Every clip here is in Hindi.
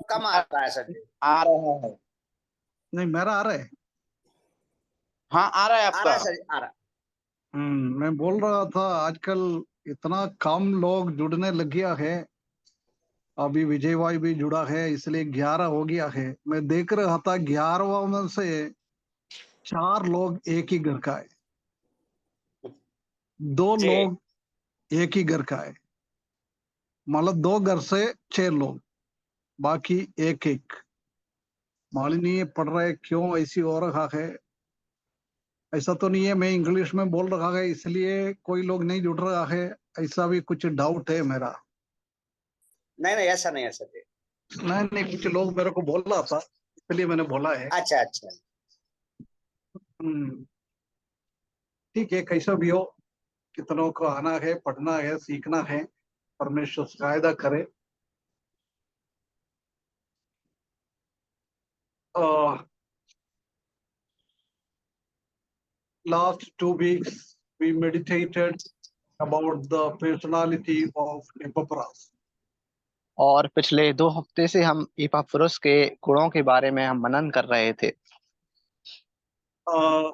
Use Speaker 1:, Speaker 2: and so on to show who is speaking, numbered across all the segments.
Speaker 1: कम आ रहा है सर जी।
Speaker 2: आ रहा है।
Speaker 3: नहीं, मेरा आ रहा है।
Speaker 2: हाँ आ रहा है
Speaker 1: आ
Speaker 2: आपका।
Speaker 1: रहा है सर जी, आ रहा है।
Speaker 3: मैं बोल रहा था आजकल इतना कम लोग जुड़ने लग गया है। अभी विजय भाई भी जुड़ा है, इसलिए 11 हो गया है। मैं देख रहा था 11वां में से 4 लोग एक ही घर का है, 2
Speaker 1: जी
Speaker 3: लोग एक ही घर का है। मतलब 2 घर से 6 लोग, बाकी एक एक। मालूम नहीं पढ़ रहे क्यों ऐसी हो रहा है। ऐसा तो नहीं है मैं इंग्लिश में बोल रहा है इसलिए कोई लोग नहीं जुड़ रहा है, ऐसा भी कुछ डाउट है मेरा।
Speaker 1: नहीं नहीं, ऐसा नहीं है सर जी।
Speaker 3: नहीं नहीं, कुछ लोग मेरे को बोल रहा था इसलिए मैंने बोला है।
Speaker 1: अच्छा अच्छा।
Speaker 3: हम्म, ठीक है, कैसा भी हो, कितनों को आना है, पढ़ना है, सीखना है, परमेश्वर सहायता करे। Last 2 weeks we meditated about the personality of Epaphras.
Speaker 4: और पिछले 2 हफ्ते से हम इपाफ्रुस के गुणों के बारे में हम मनन कर रहे थे।
Speaker 3: uh,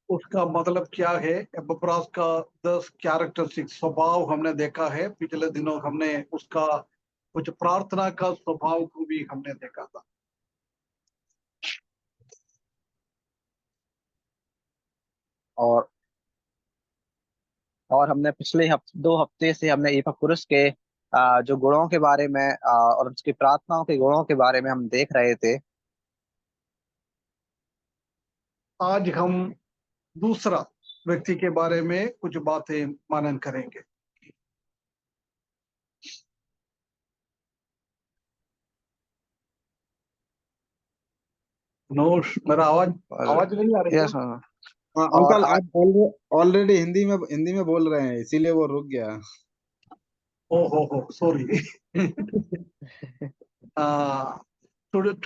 Speaker 3: उसका मतलब क्या है? एपफ्रास का 10 कैरेक्टरिस्टिक स्वभाव हमने देखा है। पिछले दिनों हमने उसका कुछ प्रार्थना का स्वभाव को भी हमने देखा था।
Speaker 4: और हमने पिछले 2 हफ्ते से हमने इपाफ्रुस के जो गुणों के बारे में और उसकी प्रार्थनाओं के गुणों के बारे में हम देख रहे थे।
Speaker 3: आज हम दूसरा व्यक्ति के बारे में कुछ बातें मनन करेंगे। नोश, मेरा आवाज आवाज नहीं आ रही है?
Speaker 4: यस।
Speaker 2: हाँ
Speaker 4: और
Speaker 2: अंकल, आप ऑलरेडी हिंदी में बोल रहे हैं, इसीलिए वो रुक गया।
Speaker 3: ओ हो sorry.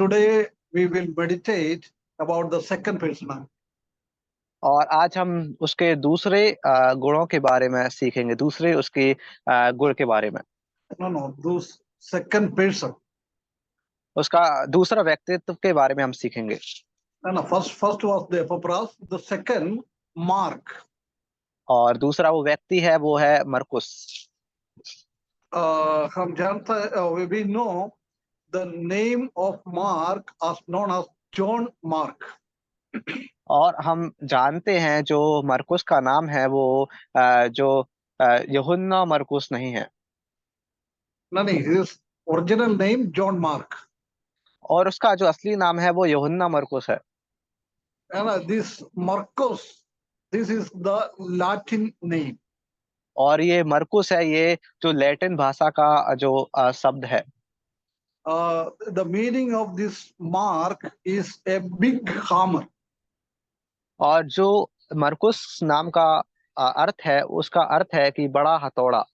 Speaker 3: Today we will meditate about the second person.
Speaker 4: और आज हम उसके दूसरे गुणों के बारे में सीखेंगे, दूसरे उसके गुण के बारे में।
Speaker 3: No, those second person.
Speaker 4: उसका दूसरा व्यक्तित्व के बारे में हम सीखेंगे।
Speaker 3: No, first was the Epaphras, the second Mark.
Speaker 4: और दूसरा वो व्यक्ति है, वो है मरकुस।
Speaker 3: हम जानते हैं, we know the name of Mark as known as John Mark.
Speaker 4: और हम जानते हैं जो मरकुस का नाम है वो जो यूहन्ना मरकुस नहीं है।
Speaker 3: नहीं, his original name John Mark.
Speaker 4: और उसका जो असली नाम है वो यूहन्ना मरकुस है।
Speaker 3: And this Marcus, this is the Latin name.
Speaker 4: और ये मरकुस है, ये जो लैटिन भाषा का जो शब्द है।
Speaker 3: The meaning of this Mark is a big hammer.
Speaker 4: और जो मरकुस नाम का अर्थ है, उसका अर्थ है कि बड़ा हथौड़ा।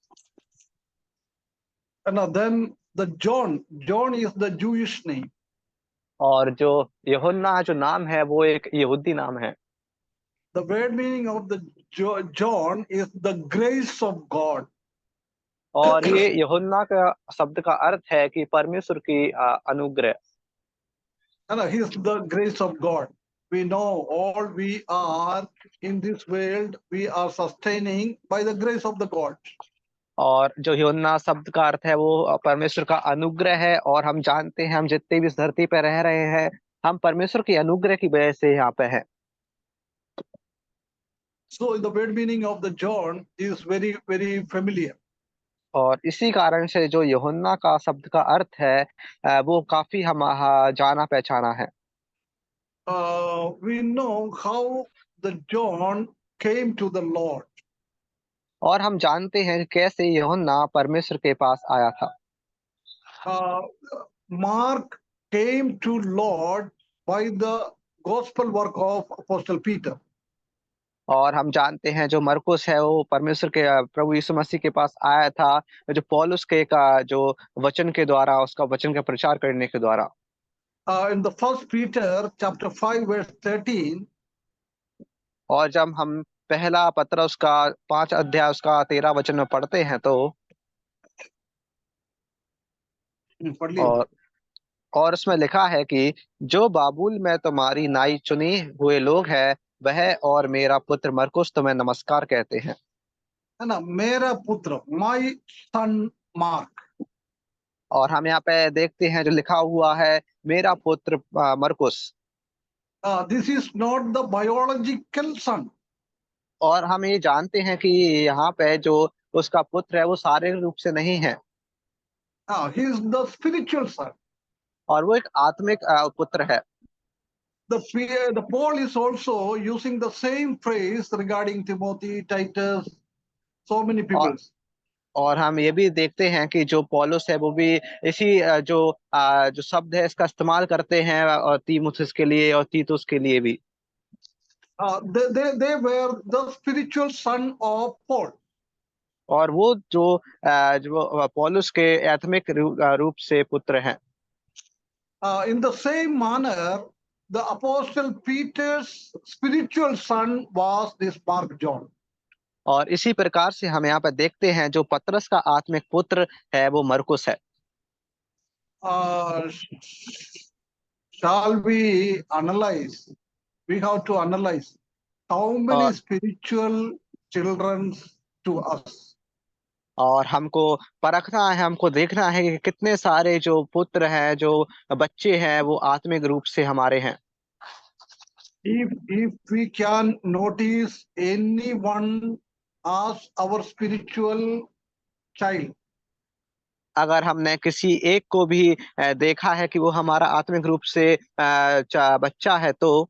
Speaker 3: And then the John is the Jewish name.
Speaker 4: और जो यूहन्ना जो नाम है वो एक यहूदी नाम है।
Speaker 3: The word meaning of the John is the grace of God.
Speaker 4: और ये यूहन्ना का शब्द का अर्थ है कि परमेश्वर की अनुग्रह।
Speaker 3: And he is the grace of God. We know all we are in this world, we are sustaining by the grace of the God.
Speaker 4: और जो यूहन्ना शब्द का अर्थ है वो परमेश्वर का अनुग्रह है। और हम जानते हैं हम जितने भी इस धरती पे रह रहे हैं, हम परमेश्वर की अनुग्रह की वजह से यहाँ पे हैं।
Speaker 3: So the word meaning of the John is very, very familiar.
Speaker 4: और इसी कारण से जो यूहन्ना का शब्द का अर्थ है वो काफी हम जाना पहचाना है।
Speaker 3: We know how the John came to the Lord.
Speaker 4: और हम जानते हैं कि कैसे यूहन्ना परमेश्वर के पास आया था।
Speaker 3: Mark came to Lord by the gospel work of Apostle Peter.
Speaker 4: और हम जानते हैं जो मरकुस है वो परमेश्वर के प्रभु यीशु मसीह के पास आया था, जो पौलुस के का जो वचन के द्वारा, उसका वचन का प्रचार करने के द्वारा।
Speaker 3: In the first Peter chapter 5 verse 13.
Speaker 4: और जब हम पहला पत्र उसका 5 अध्याय उसका 13 वचन में पढ़ते हैं तो
Speaker 3: पढ़ लिया।
Speaker 4: और और उसमें लिखा है कि जो बाबुल में तुम्हारी नाई चुने हुए लोग हैं, वह और मेरा पुत्र मरकुस तुम्हें नमस्कार कहते हैं।
Speaker 3: है ना, मेरा पुत्र, माई सन मार्क।
Speaker 4: और हम यहाँ पे देखते हैं जो लिखा हुआ है, मेरा पुत्र मरकुस।
Speaker 3: This is not the biological son.
Speaker 4: और हम ये जानते हैं कि यहाँ पे जो उसका पुत्र है वो शारीरिक रूप से नहीं है,
Speaker 3: he is the spiritual son.
Speaker 4: और वो एक आत्मिक पुत्र है।
Speaker 3: The Paul is also using the same phrase regarding Timothy, Titus, so many
Speaker 4: और
Speaker 3: people.
Speaker 4: और हम ये भी देखते हैं कि जो पौलुस है वो भी इसी जो शब्द है इसका इस्तेमाल करते हैं, और तीमुथियुस के लिए और तीतुस के लिए भी।
Speaker 3: They were the spiritual son of Paul.
Speaker 4: और वो जो पौलुस के आत्मिक रूप से पुत्र हैं।
Speaker 3: In the same manner, the apostle Peter's spiritual son was this Mark John.
Speaker 4: और इसी प्रकार से हम यहाँ पर देखते हैं जो पतरस का आत्मिक पुत्र है वो मरकुस है।
Speaker 3: Shall we analyze? We have to analyze how many
Speaker 4: और
Speaker 3: spiritual children to us.
Speaker 4: और हमको परखना है, हमको देखना है कि कितने सारे जो पुत्र हैं, जो बच्चे हैं, वो आत्मिक रूप से हमारे हैं।
Speaker 3: If we can notice anyone as our spiritual child,
Speaker 4: अगर हमने किसी एक को भी देखा है कि वो हमारा आत्मिक रूप से बच्चा है, तो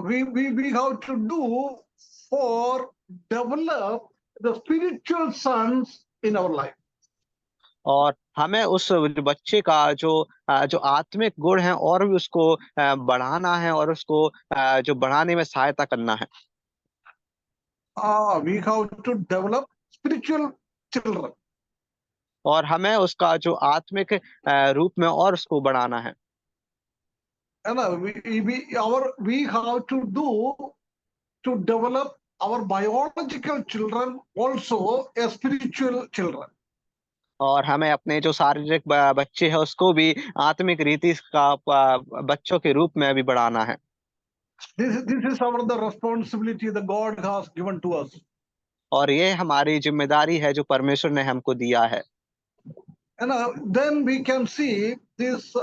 Speaker 3: we have to do for develop the spiritual sons in our life.
Speaker 4: और हमें उस बच्चे का जो आत्मिक गुण है और भी उसको बढ़ाना है, और उसको जो बढ़ाने में सहायता करना है।
Speaker 3: We have to develop spiritual children.
Speaker 4: और हमें उसका जो आत्मिक रूप में और उसको बढ़ाना है।
Speaker 3: And we have to do to develop our biological children also as spiritual children.
Speaker 4: और हमें अपने जो शारीरिक बच्चे हैं उसको भी आत्मिक रीति का बच्चों के रूप में भी बढ़ाना है।
Speaker 3: This is the responsibility that God has given to us.
Speaker 4: और ये हमारी जिम्मेदारी है जो परमेश्वर ने हमको दिया है।
Speaker 3: And then we can see this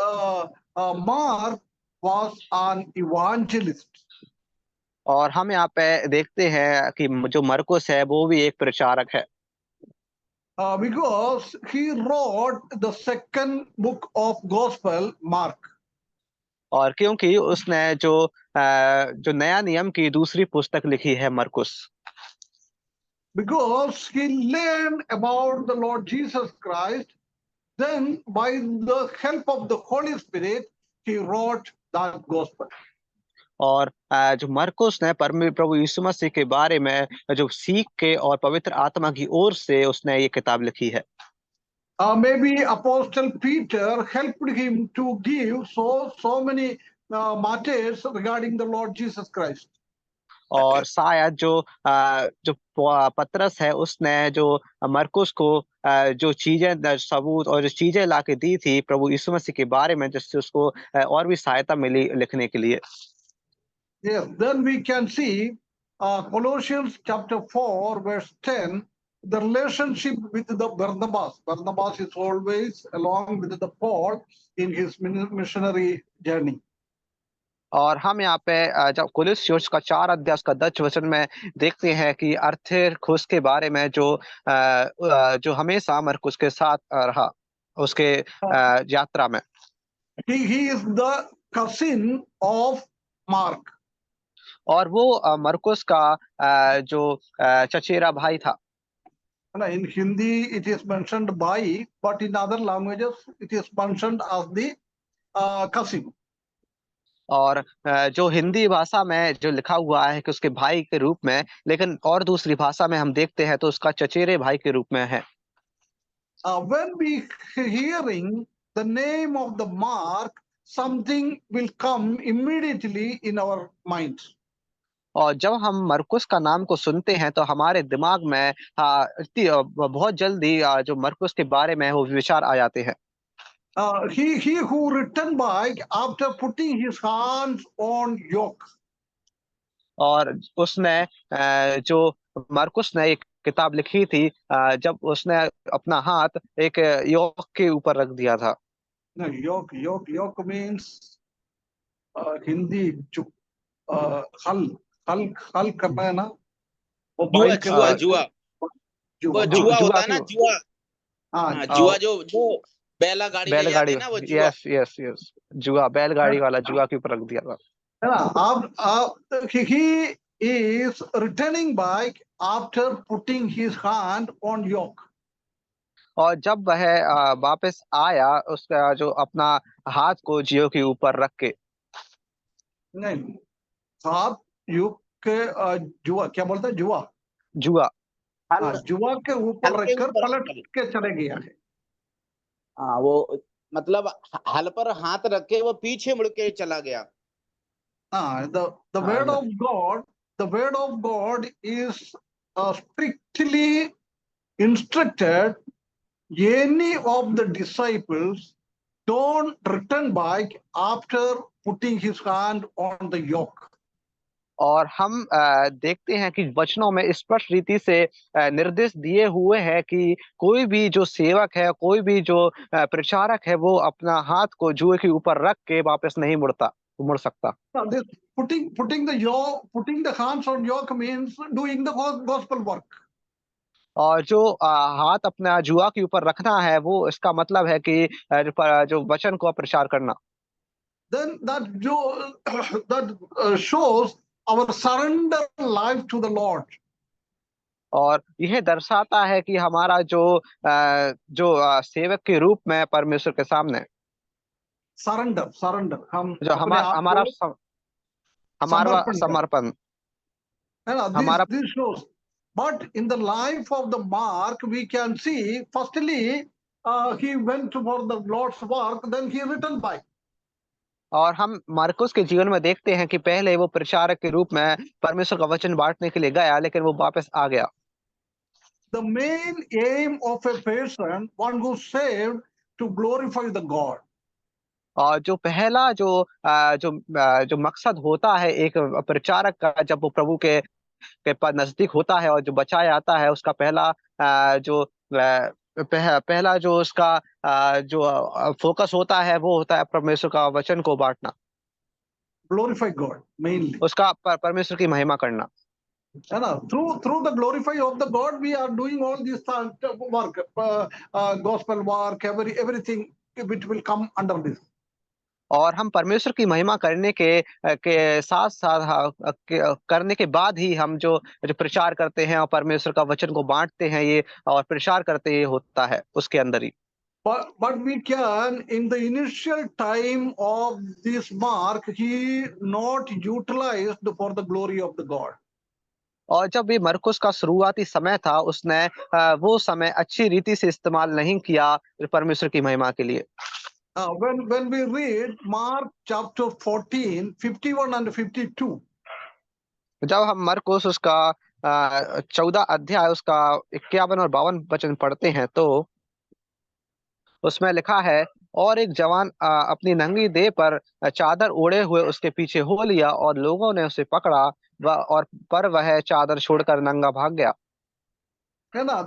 Speaker 3: Mark was an evangelist.
Speaker 4: और हम यहाँ पे देखते हैं कि जो मरकुस है वो भी एक प्रचारक है।
Speaker 3: Because he wrote the second book of Gospel, Mark.
Speaker 4: और क्योंकि उसने जो नया नियम की दूसरी पुस्तक लिखी है, मरकुस।
Speaker 3: Because he learned about the Lord Jesus Christ, then by the help of the Holy Spirit, he wrote that gospel.
Speaker 4: और जो मरकुस ने प्रभु यीशु मसीह के बारे में जो सीख के और पवित्र आत्मा की ओर से उसने ये किताब लिखी है।
Speaker 3: Maybe Apostle Peter helped him to give so many matters regarding the Lord Jesus Christ.
Speaker 4: और शायद जो पतरस है उसने जो मरकुस को जो चीजें सबूत और जो चीजें लाके दी थी प्रभु यीशु मसीह के बारे में, जिससे उसको और भी सहायता मिली लिखने के लिए।
Speaker 3: Yes, then we can see Colossians chapter 4 verse 10, the relationship with the Barnabas. Barnabas is always along with the Paul in his missionary journey.
Speaker 4: और हम यहाँ पे जब कुलुस्योस का 4 अध्याय का 10 वचन में देखते हैं कि अर्थुखुस के बारे में जो हमेशा मरकुस के साथ रहा उसके यात्रा में।
Speaker 3: He is the cousin of Mark.
Speaker 4: और वो मरकुस का जो चचेरा भाई था।
Speaker 3: In Hindi it is mentioned by, but in other languages it is mentioned as the cousin.
Speaker 4: और जो हिंदी भाषा में जो लिखा हुआ है कि उसके भाई के रूप में, लेकिन और दूसरी भाषा में हम देखते हैं तो उसका चचेरे भाई के रूप में है।
Speaker 3: When we hearing the name of the Mark, something will come immediately in our minds.
Speaker 4: और जब हम मरकुस का नाम को सुनते हैं तो हमारे दिमाग में बहुत जल्दी जो मरकुस के बारे में वो विचार आ जाते हैं।
Speaker 3: he who returned back after putting his hands on yoke.
Speaker 4: और उसने जो मरकुस ने एक किताब लिखी थी जब उसने अपना हाथ एक योक के ऊपर रख दिया था।
Speaker 3: No, yoke means हिंदी जो हल हल हल करना है ना, वो
Speaker 5: जुआ
Speaker 3: बैल के
Speaker 5: जुआ
Speaker 3: ऊपर
Speaker 5: जुआ
Speaker 3: जुआ,
Speaker 5: वो
Speaker 3: हाँ
Speaker 5: जुआ
Speaker 4: जुआ
Speaker 5: होता है
Speaker 4: की
Speaker 5: ना, जुआ।
Speaker 3: हाँ
Speaker 5: हाँ,
Speaker 4: अ,
Speaker 5: जुआ जो जो बैला गाड़ी ले जाते
Speaker 4: बैलगाड़ी,
Speaker 5: हैं ना, वो जुआ।
Speaker 4: यस यस यस, जुआ, बैलगाड़ी वाला जुआ के ऊपर रख दिया था।
Speaker 3: है ना। अब he is returning back after putting his hand on yoke.
Speaker 4: और जब वह वापस आया उसका जो अपना हाथ को जियो के ऊपर रख के,
Speaker 3: नहीं, हाथ युग के जुआ क्या बोलते हैं, जुआ,
Speaker 4: जुआ,
Speaker 1: हल
Speaker 3: हाँ, जुआ के ऊपर
Speaker 1: हल के
Speaker 3: रखकर
Speaker 1: ऊपर
Speaker 3: पलट
Speaker 1: हल।
Speaker 3: के चले गया है।
Speaker 5: हाँ, वो मतलब हल पर हाथ रख के वो पीछे मुड़ के चला गया।
Speaker 3: हाँ, the
Speaker 4: हाँ,
Speaker 3: word of God is strictly instructed any of the disciples don't return back after putting his hand on the yoke.
Speaker 4: और हम देखते हैं कि वचनों में स्पष्ट रीति से निर्देश दिए हुए हैं कि कोई भी जो सेवक है, कोई भी जो प्रचारक है, वो अपना हाथ को जुए के ऊपर रख के वापस नहीं मुड़ सकता।
Speaker 3: Now, this putting the hands on yoke means doing the gospel work.
Speaker 4: और जो हाथ अपना जुआ के ऊपर रखना है, वो इसका मतलब है कि जो वचन को प्रचार करना।
Speaker 3: Then that shows our surrender life to the Lord.
Speaker 4: और यह दर्शाता है कि हमारा जो सेवक के रूप में परमेश्वर के सामने
Speaker 3: surrender हम
Speaker 4: जो
Speaker 3: अपने आप
Speaker 4: हमारा
Speaker 3: को
Speaker 4: हमारा
Speaker 3: समर्पण कर,
Speaker 4: समर्पण,
Speaker 3: है ना।
Speaker 4: हमारा
Speaker 3: this shows, but in the life of the Mark we can see firstly he went for the Lord's work, then he returned back.
Speaker 4: और हम मार्कुस के जीवन में देखते हैं कि पहले वो प्रचारक के रूप में परमेश्वर का वचन बांटने के लिए गया, लेकिन वो वापस आ गया।
Speaker 3: The main aim of a person, one who's saved, to glorify the God.
Speaker 4: और जो पहला जो मकसद होता है एक प्रचारक का, जब वो प्रभु के पास नजदीक होता है और जो बचाया आता है, उसका पहला पहला जो उसका जो फोकस होता है, वो होता है परमेश्वर का वचन को बांटना,
Speaker 3: Glorify God mainly.
Speaker 4: उसका परमेश्वर की महिमा करना।
Speaker 3: And through the glorify of the God, we are doing all this work, gospel work, everything which will come under this.
Speaker 4: और हम परमेश्वर की महिमा करने के साथ साथ करने के बाद ही हम जो प्रचार करते हैं और परमेश्वर का वचन को बांटते हैं, ये और प्रचार करते ये होता है उसके अंदर ही।
Speaker 3: But we can, in the initial time of this Mark, he not utilized for the glory of the God.
Speaker 4: और जब भी मरकुस का शुरुआती समय था, उसने वो समय अच्छी रीति से इस्तेमाल नहीं किया परमेश्वर की महिमा के लिए।
Speaker 3: When we read Mark chapter 14, 51 and 52,
Speaker 4: जब हम मरकुस उसका 14 अध्याय उसका 51 और 52 वचन पढ़ते हैं, तो उसमें लिखा है, और एक जवान अपनी नंगी देह पर चादर ओढ़े हुए उसके पीछे हो लिया, और लोगों ने उसे पकड़ा पर वह चादर छोड़कर नंगा भाग गया।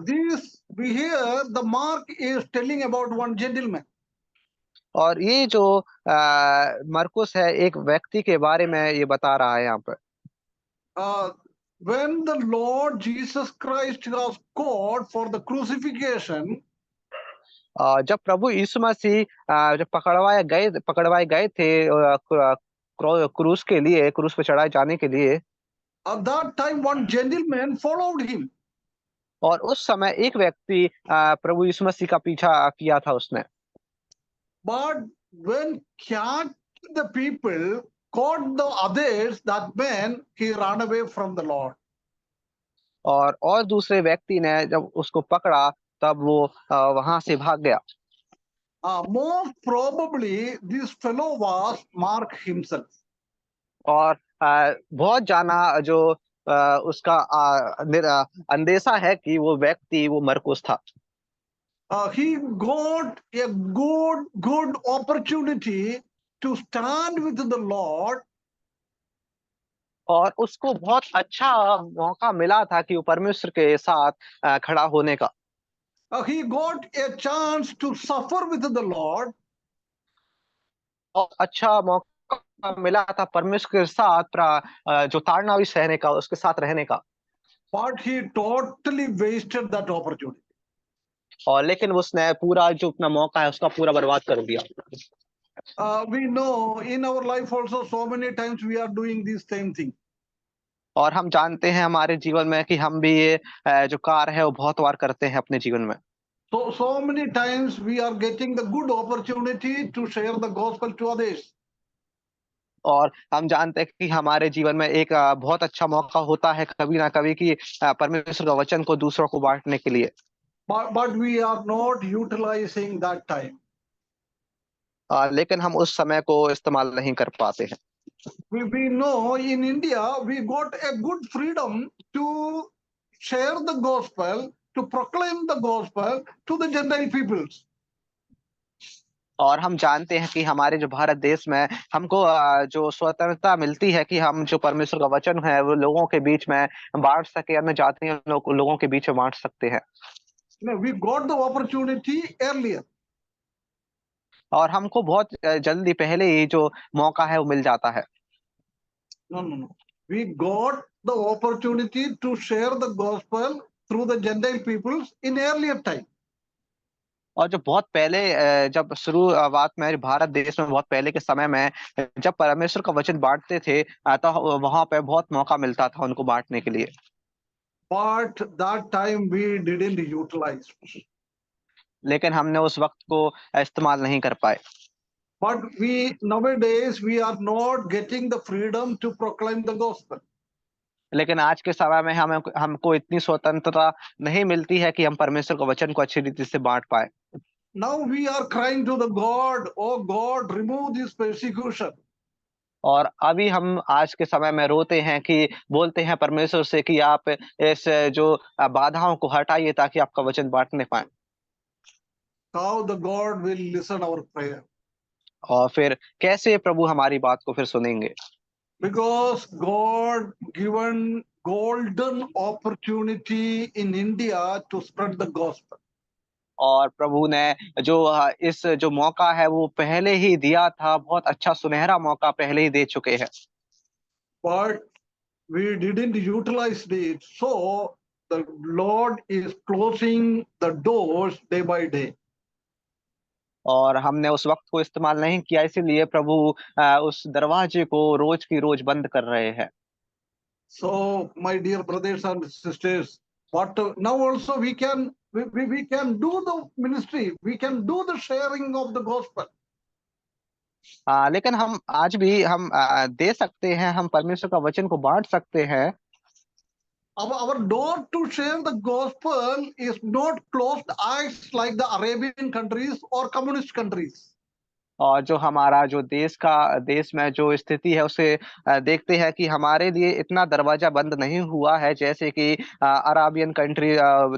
Speaker 3: this we hear the Mark is telling about one gentleman.
Speaker 4: और ये जो मरकुस है, एक व्यक्ति के बारे में ये बता रहा है यहाँ पर।
Speaker 3: When the Lord Jesus Christ was caught for the crucifixion,
Speaker 4: जब प्रभु यीशु मसीह जब पकड़वाए गए थे क्रूस के लिए, क्रूस पे चढ़ाए जाने के लिए,
Speaker 3: at that time one gentleman followed him.
Speaker 4: और उस समय एक व्यक्ति प्रभु यीशु मसीह का पीछा किया था उसने।
Speaker 3: But when the people caught the others, that man, he ran away from the Lord.
Speaker 4: और दूसरे व्यक्ति ने जब उसको पकड़ा, तब वो वहां से भाग गया।
Speaker 3: Most probably this fellow was Mark himself.
Speaker 4: और बहुत जाना जो उसका अंदेशा है कि वो व्यक्ति वो मरकुस था।
Speaker 3: he got a good opportunity to stand with the Lord.
Speaker 4: और उसको बहुत अच्छा मौका मिला था कि वो परमेश्वर के साथ खड़ा होने का।
Speaker 3: He got a chance to suffer with the Lord.
Speaker 4: और अच्छा मौका मिला था परमेश्वर के साथ जो ताड़ना भी सहने का, उसके साथ रहने का।
Speaker 3: But he totally wasted that opportunity.
Speaker 4: और लेकिन उसने पूरा जो अपना मौका है उसका पूरा बर्बाद कर दिया।
Speaker 3: We know in our life also so many times we are doing this same thing.
Speaker 4: और हम जानते हैं हमारे जीवन में कि हम भी ये जो कार्य है वो बहुत बार करते हैं अपने जीवन में।
Speaker 3: So many times we are getting the good opportunity to share the gospel to others.
Speaker 4: और हम जानते हैं कि हमारे जीवन में एक बहुत अच्छा मौका होता है कभी ना कभी कि परमेश्वर का वचन को दूसरों को बांटने के लिए।
Speaker 3: But we are not utilizing that time.
Speaker 4: लेकिन हम उस समय को इस्तेमाल नहीं कर पाते हैं।
Speaker 3: We know in India we got a good freedom to share the gospel, to proclaim the gospel to the Gentile peoples.
Speaker 4: और हम जानते हैं कि हमारे जो भारत देश में हमको जो स्वतंत्रता मिलती है कि हम जो परमेश्वर का वचन है वो लोगों के बीच में बांट सके, अन्य जातीय लोगों के बीच में बांट सकते हैं।
Speaker 3: No, we got the opportunity earlier.
Speaker 4: और हमको बहुत जल्दी पहले ही जो मौका है वो मिल जाता है।
Speaker 3: No. We got the opportunity to share the gospel through the Gentile peoples in earlier time.
Speaker 4: और जो बहुत पहले जब शुरुआत में भारत देश में बहुत पहले के समय में जब परमेश्वर का वचन बांटते थे तो वहां पे बहुत मौका मिलता था उनको बांटने के लिए।
Speaker 3: But that time we didn't utilize.
Speaker 4: लेकिन हमने उस वक्त को इस्तेमाल नहीं कर पाए।
Speaker 3: But nowadays we are not getting the freedom to proclaim the gospel.
Speaker 4: लेकिन आज के समय में हमको इतनी स्वतंत्रता नहीं मिलती है कि हम परमेश्वर के वचन को अच्छी रीति से बांट पाए।
Speaker 3: Now we are crying to the God, oh God, remove this persecution.
Speaker 4: और अभी हम आज के समय में रोते हैं कि बोलते हैं परमेश्वर से कि आप इस जो बाधाओं को हटाइए ताकि आपका वचन बांटने पाए।
Speaker 3: How the God will listen our prayer?
Speaker 4: और फिर कैसे प्रभु हमारी बात को फिर सुनेंगे?
Speaker 3: Because God given golden opportunity in India to spread the gospel.
Speaker 4: और प्रभु ने जो इस जो मौका है वो पहले ही दिया था, बहुत अच्छा सुनहरा मौका पहले ही दे चुके हैं।
Speaker 3: But we didn't utilize it, so the Lord is closing the doors day by day.
Speaker 4: और हमने उस वक्त को इस्तेमाल नहीं किया, इसीलिए प्रभु उस दरवाजे को रोज की रोज बंद कर रहे हैं।
Speaker 3: So my dear brothers and sisters, now also we can do the ministry, we can do the sharing of the gospel.
Speaker 4: लेकिन हम आज भी हम दे सकते हैं, हम परमेश्वर का वचन को बांट सकते हैं।
Speaker 3: Our door to share the gospel is not closed eyes like the Arabian countries or communist countries.
Speaker 4: और जो हमारा जो देश में जो स्थिति है उसे देखते हैं कि हमारे लिए इतना दरवाजा बंद नहीं हुआ है जैसे कि अराबियन कंट्री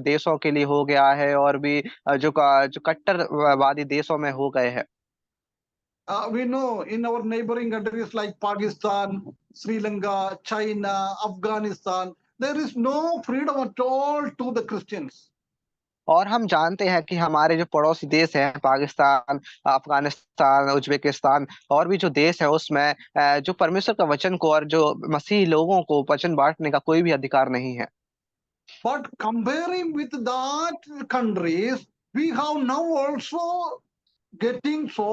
Speaker 4: देशों के लिए हो गया है और भी जो कट्टरवादी देशों में हो गए हैं।
Speaker 3: We know in our neighboring countries like Pakistan, Sri Lanka, China, Afghanistan, there is no freedom at all to the Christians.
Speaker 4: और हम जानते हैं कि हमारे जो पड़ोसी देश हैं पाकिस्तान, अफगानिस्तान, उज्बेकिस्तान और भी जो देश है उसमें जो परमेश्वर का वचन को और जो मसीही लोगों को वचन बांटने का कोई भी अधिकार नहीं है।
Speaker 3: But comparing with that countries, we have now also getting so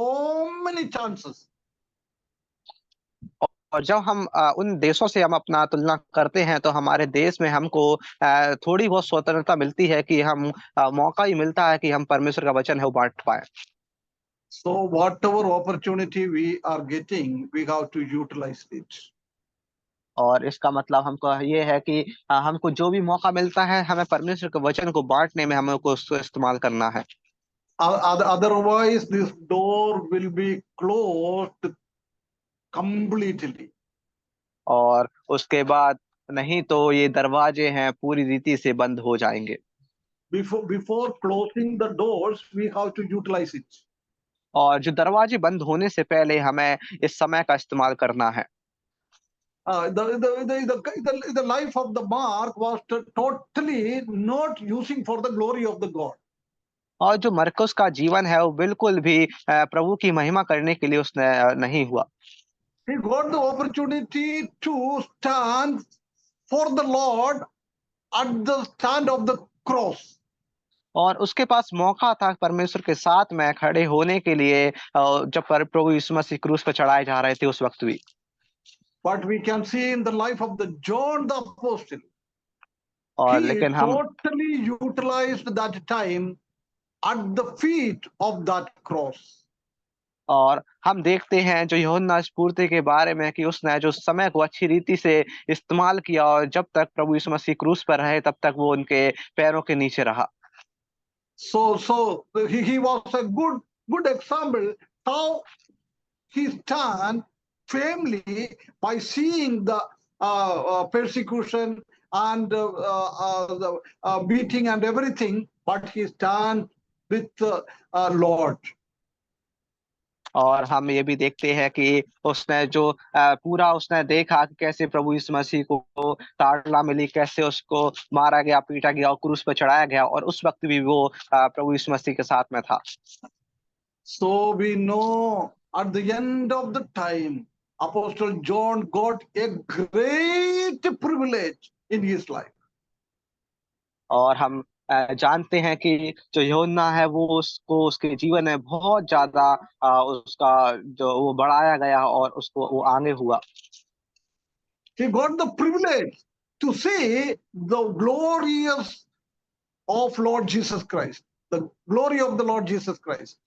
Speaker 3: many chances.
Speaker 4: और जब हम उन देशों से हम अपना तुलना करते हैं तो हमारे देश में हमको थोड़ी बहुत स्वतंत्रता मिलती है कि हम मौका ही मिलता है कि हम परमेश्वर का वचन है वो बांट पाए।
Speaker 3: So whatever opportunity we are getting, we have to utilize it.
Speaker 4: और इसका मतलब हमको ये है कि हमको जो भी मौका मिलता है हमें परमेश्वर के वचन को बांटने में हमें को उसको इस्तेमाल करना है।
Speaker 3: Otherwise, this door will be closed completely.
Speaker 4: और उसके बाद नहीं तो ये दरवाजे हैं पूरी रीति से बंद हो जाएंगे।
Speaker 3: before closing the doors, we have to utilize it.
Speaker 4: और जो दरवाजे बंद होने से पहले हमें इस समय का इस्तेमाल करना है।
Speaker 3: The life of the Mark was totally not using for the glory of the God.
Speaker 4: और जो मरकुस का जीवन है वो बिल्कुल भी प्रभु की महिमा करने के लिए उसने नहीं हुआ।
Speaker 3: He got the opportunity to stand for the Lord at the stand of the cross.
Speaker 4: और उसके पास मौका था परमेश्वर के साथ में खड़े होने के लिए जब प्रभु यीशु मसीह क्रूस पर चढ़ाए जा रहे थे उस वक्त भी।
Speaker 3: But we can see in the life of the John the Apostle,
Speaker 4: और
Speaker 3: he
Speaker 4: लेकिन हम
Speaker 3: totally utilized that time at the feet of that cross.
Speaker 4: और हम देखते हैं जो यूहन्ना स्फूर्ति के बारे में कि उसने जो समय को अच्छी रीति से इस्तेमाल किया और जब तक प्रभु यीशु मसीह क्रूस पर रहे तब तक वो उनके पैरों के नीचे रहा।
Speaker 3: So he was a good example how he stand firmly by seeing the persecution and the beating and everything, but he stand with the Lord.
Speaker 4: और हम ये भी देखते हैं कि उसने जो पूरा उसने देखा कि कैसे प्रभु यीशु मसीह को ताड़ना मिली, कैसे उसको मारा गया, पीटा गया और क्रूस पर चढ़ाया गया, और उस वक्त भी वो प्रभु यीशु मसीह के साथ में था।
Speaker 3: So we know at the end of the time, Apostle John got a great privilege in his life.
Speaker 4: और हम जानते हैं कि जो यूहन्ना है वो उसको उसके जीवन में बहुत ज्यादा उसका जो वो बढ़ाया गया और उसको वो आगे हुआ।
Speaker 3: He got the privilege to see the glorious of Lord Jesus Christ, the glory of the Lord Jesus Christ.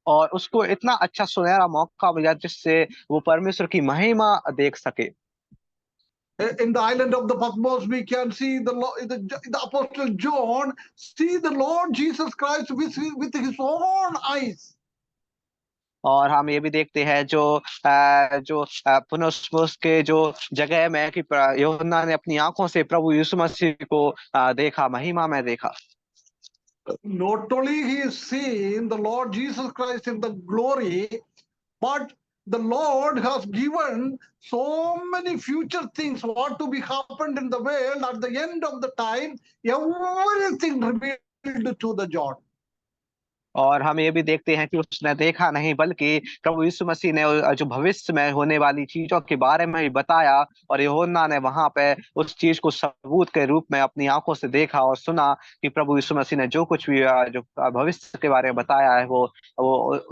Speaker 4: और उसको इतना अच्छा सुनहरा मौका मिला जिससे वो परमेश्वर की महिमा देख सके।
Speaker 3: In the island of the Patmos, we can see the Apostle John see the Lord Jesus Christ with his own eyes.
Speaker 4: और हम ये भी देखते हैं जो पुनस्मुस के जो जगह में कि यूहन्ना ने अपनी आंखों से प्रभु यीशु मसीह को देखा, महिमा में देखा।
Speaker 3: Not only he is seen the Lord Jesus Christ in the glory, but the Lord has given so many future things what to be happened in the world at the end of the time, everything revealed to the John.
Speaker 4: और हम ये भी देखते हैं कि उसने देखा नहीं बल्कि प्रभु यीशु मसीह ने जो भविष्य में होने वाली चीजों के बारे में भी बताया, और यूहन्ना ने वहां पे उस चीज को सबूत के रूप में अपनी आंखों से देखा और सुना कि प्रभु यीशु मसीह ने जो कुछ भी जो भविष्य के बारे में बताया है वो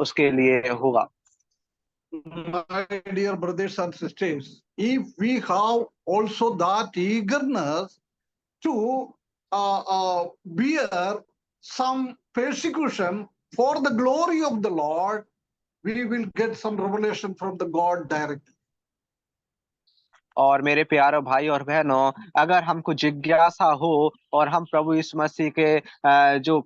Speaker 4: उसके लिए होगा।
Speaker 3: My dear brothers and sisters, if we have also that eagerness to bear some persecution for the glory of the Lord, we will get some revelation from the God directly.
Speaker 4: और मेरे प्यारे भाई और बहनों, अगर हमको जिज्ञासा हो और हम प्रभु यीशु मसीह के जो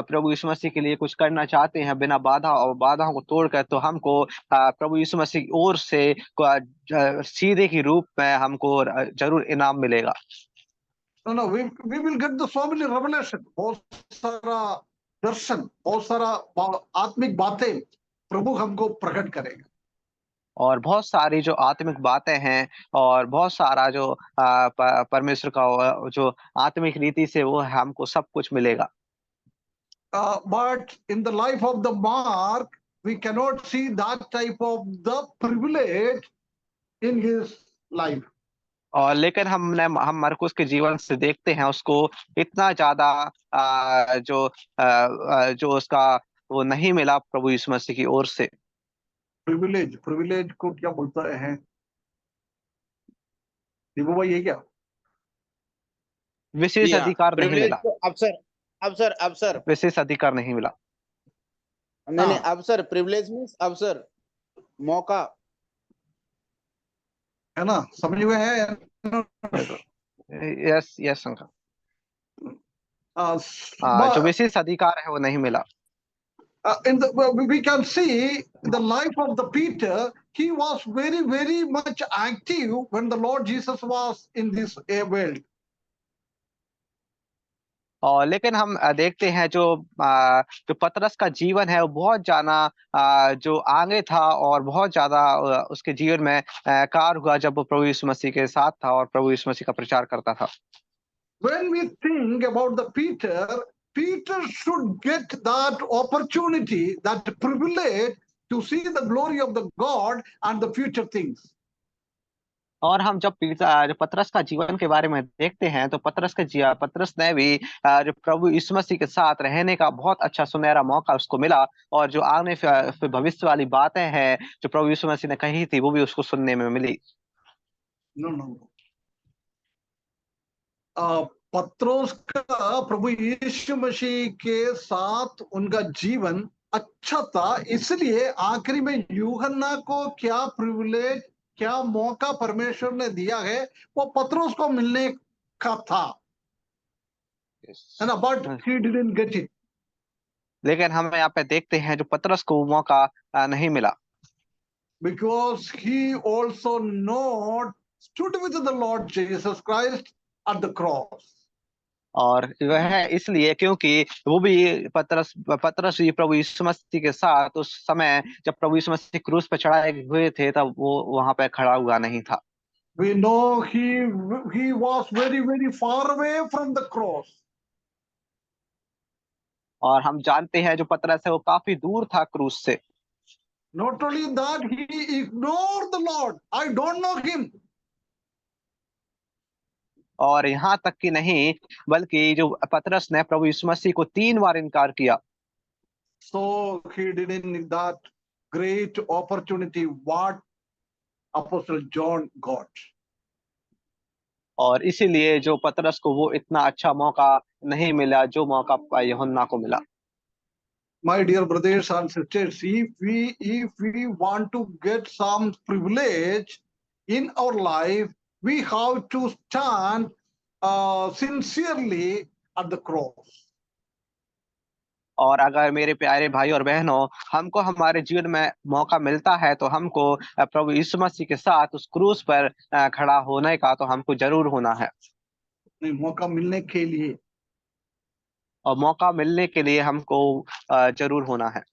Speaker 4: प्रभु यीशु मसीह के लिए कुछ करना चाहते हैं बिना बाधा और बाधाओं को तोड़कर, तो हमको प्रभु यीशु मसीह की ओर से सीधे के रूप में हमको जरूर इनाम मिलेगा।
Speaker 3: No, we will get the so many revelation, बहुत सारा दर्शन, बहुत सारा आत्मिक बातें प्रभु हमको प्रकट करेगा।
Speaker 4: और बहुत सारी जो आत्मिक बातें हैं और बहुत सारा जो परमेश्वर का जो आत्मिक रीति से वो हमको सब कुछ मिलेगा।
Speaker 3: But in the life of the Mark, we cannot see that type of the privilege in his life.
Speaker 4: और लेकिन हम मरकुस के जीवन से देखते हैं उसको इतना ज्यादा जो उसका वो नहीं मिला प्रभु यीशु मसीह की ओर से।
Speaker 3: प्रिविलेज को क्या बोलता है दीपू भाई, ये क्या?
Speaker 4: विशेष अधिकार नहीं मिला।
Speaker 5: अवसर
Speaker 4: विशेष अधिकार नहीं मिला।
Speaker 5: नहीं, अवसर, प्रिविलेज मींस अवसर, मौका,
Speaker 3: है ना? समझ में है?
Speaker 4: Yes uncle. जो विशेष अधिकार है वो नहीं मिला।
Speaker 3: We can see the life of the Peter, he was very, very much active when the Lord Jesus was in this world.
Speaker 4: और लेकिन हम देखते हैं जो पतरस का जीवन है वो बहुत ज्यादा जो आगे था और बहुत ज्यादा उसके जीवन में कार्य हुआ जब वो प्रभु यीशु मसीह के साथ था और प्रभु यीशु मसीह का प्रचार करता था।
Speaker 3: When we think about the Peter should get that opportunity, that privilege to see the glory of the God and the future things.
Speaker 4: और हम जब जो पतरस का जीवन के बारे में देखते हैं तो पतरस ने भी जो प्रभु यीशु मसीह के साथ रहने का बहुत अच्छा सुनहरा मौका उसको मिला और जो आने फिर भविष्य वाली बातें हैं जो प्रभु यीशु मसीह ने कही थी वो भी उसको सुनने में मिली।
Speaker 3: No. पत्रोस का प्रभु यीशु मसीह के साथ उनका जीवन अच्छा था, इसलिए आखिरी में यूहन्ना को क्या प्रिविलेज, क्या मौका परमेश्वर ने दिया है वो पत्रोस को मिलने का था, है ना, but he didn't get it.
Speaker 4: लेकिन हम यहाँ पे देखते हैं जो पतरस को वो मौका नहीं मिला,
Speaker 3: because he also not stood with the Lord Jesus Christ at the cross.
Speaker 4: और वह इसलिए क्योंकि वो भी पतरस भी प्रभु यीशु मसीह के साथ उस समय जब प्रभु यीशु मसीह क्रूस पर चढ़ाए हुए थे तब वो वहां पे खड़ा हुआ नहीं था।
Speaker 3: We know he was very far away from the cross.
Speaker 4: और हम जानते हैं जो पतरस है वो काफी दूर था क्रूस से।
Speaker 3: Not only that, he ignored the Lord. I don't know him.
Speaker 4: और यहाँ तक कि नहीं बल्कि जो पतरस ने प्रभु यीशु मसीह को 3 बार इनकार किया।
Speaker 3: So he didn't that great opportunity what Apostle John got.
Speaker 4: और इसीलिए जो पतरस को वो इतना अच्छा मौका नहीं मिला जो मौका यूहन्ना को मिला।
Speaker 3: My dear brothers and sisters, if we want to get some privilege in our life, we have to stand sincerely at the cross.
Speaker 4: और अगर मेरे प्यारे भाई और बहनों हमको हमारे जीवन में मौका मिलता है तो हमको प्रभु यीशु मसीह के साथ उस क्रूस पर खड़ा होने का तो हमको जरूर होना है।
Speaker 3: मौका मिलने के लिए
Speaker 4: और मौका मिलने के लिए हमको जरूर होना है।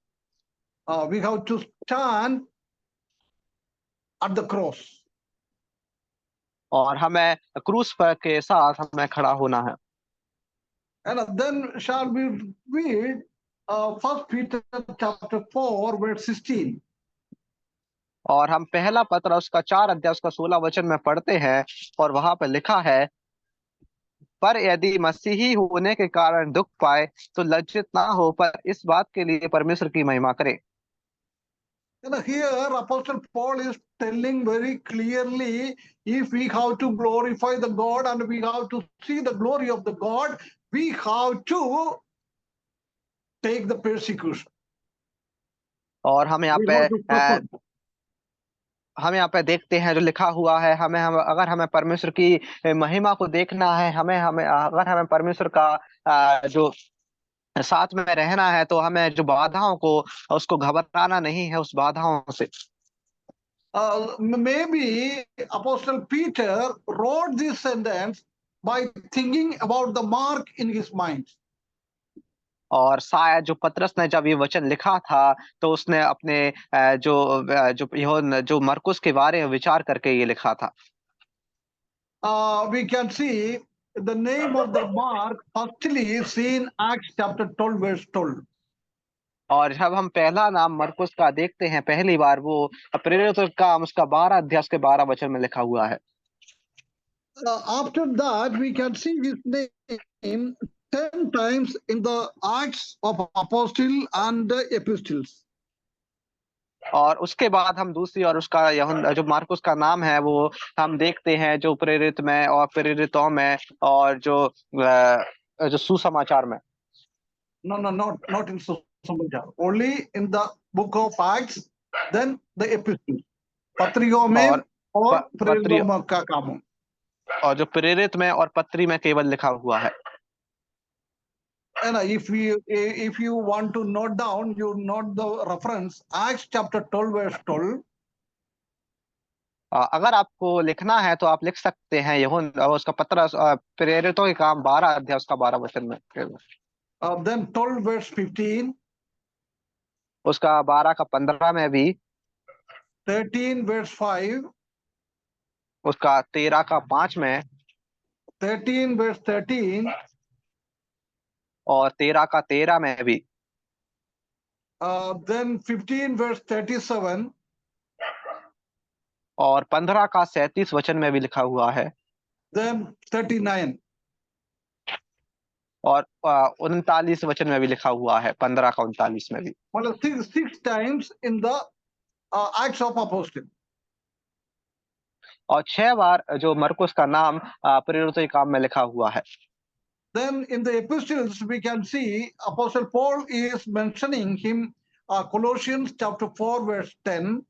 Speaker 3: We have to stand at the cross.
Speaker 4: और हमें क्रूस पर के साथ हमें खड़ा होना है।
Speaker 3: And then shall we read 1 Peter chapter 4 verse 16.
Speaker 4: और हम पहला पत्र उसका 4 अध्याय उसका 16 वचन में पढ़ते हैं और वहां पर लिखा है, पर यदि मसीही होने के कारण दुख पाए तो लज्जित ना हो, पर इस बात के लिए परमेश्वर की महिमा करें।
Speaker 3: Here Apostle Paul is telling very clearly, if we have to glorify the God and we have to see the glory of the God, we have to take the persecution.
Speaker 4: और हम यहाँ पे देखते हैं जो लिखा हुआ है, अगर हमें परमेश्वर की महिमा को देखना है, अगर हमें परमेश्वर का जो साथ में रहना है तो हमें जो बाधाओं को उसको घबराना नहीं है, उस बाधाओं से।
Speaker 3: Maybe Apostle Peter wrote this sentence by thinking about the mark in his mind.
Speaker 4: और शायद जो पतरस ने जब ये वचन लिखा था तो उसने अपने जो मरकुस के बारे में विचार करके ये लिखा था।
Speaker 3: We can see the name of the mark firstly is in Acts chapter 12 verse 12.
Speaker 4: और जब हम पहला नाम मरकुस का देखते हैं पहली बार, वो प्रेरितों का काम उसका 12 अध्याय के 12 वचन में लिखा हुआ है।
Speaker 3: After that we can see his name 10 times in the Acts of Apostle and the Epistles.
Speaker 4: और उसके बाद हम दूसरी और उसका जो मार्कुस का नाम है वो हम देखते हैं जो प्रेरित में और प्रेरितों में और जो सुसमाचार में।
Speaker 3: No, not in Susamachar. Only in the book of Acts, then the Epistles. पत्रियों में और प्रेरितों का काम।
Speaker 4: और जो प्रेरित में और पत्री में केवल लिखा हुआ है।
Speaker 3: And if you want to note down, you note the reference Acts chapter 12 verse 12.
Speaker 4: अगर आपको लिखना है तो आप लिख सकते हैं उसका पत्र प्रेरितों के काम 12 अध्याय उसका 12 वचन में।
Speaker 3: Then 12 verse 15,
Speaker 4: उसका 12 का 15 में भी,
Speaker 3: 13 verse 5,
Speaker 4: उसका 13 का 5 में,
Speaker 3: 13 verse 13,
Speaker 4: और 13 का 13 में भी,
Speaker 3: then 15 verse 37,
Speaker 4: और 15 का 37 वचन में भी लिखा हुआ है,
Speaker 3: then 39.
Speaker 4: और 39 वचन में भी लिखा हुआ है, 15 का 39 में भी।
Speaker 3: Well, six times in the Acts of Apostles.
Speaker 4: और 6 बार जो मरकुस का नाम प्रेरितों के काम में लिखा हुआ है।
Speaker 3: Then in the epistles we can see Apostle Paul is mentioning him, Colossians chapter 4 verse 10.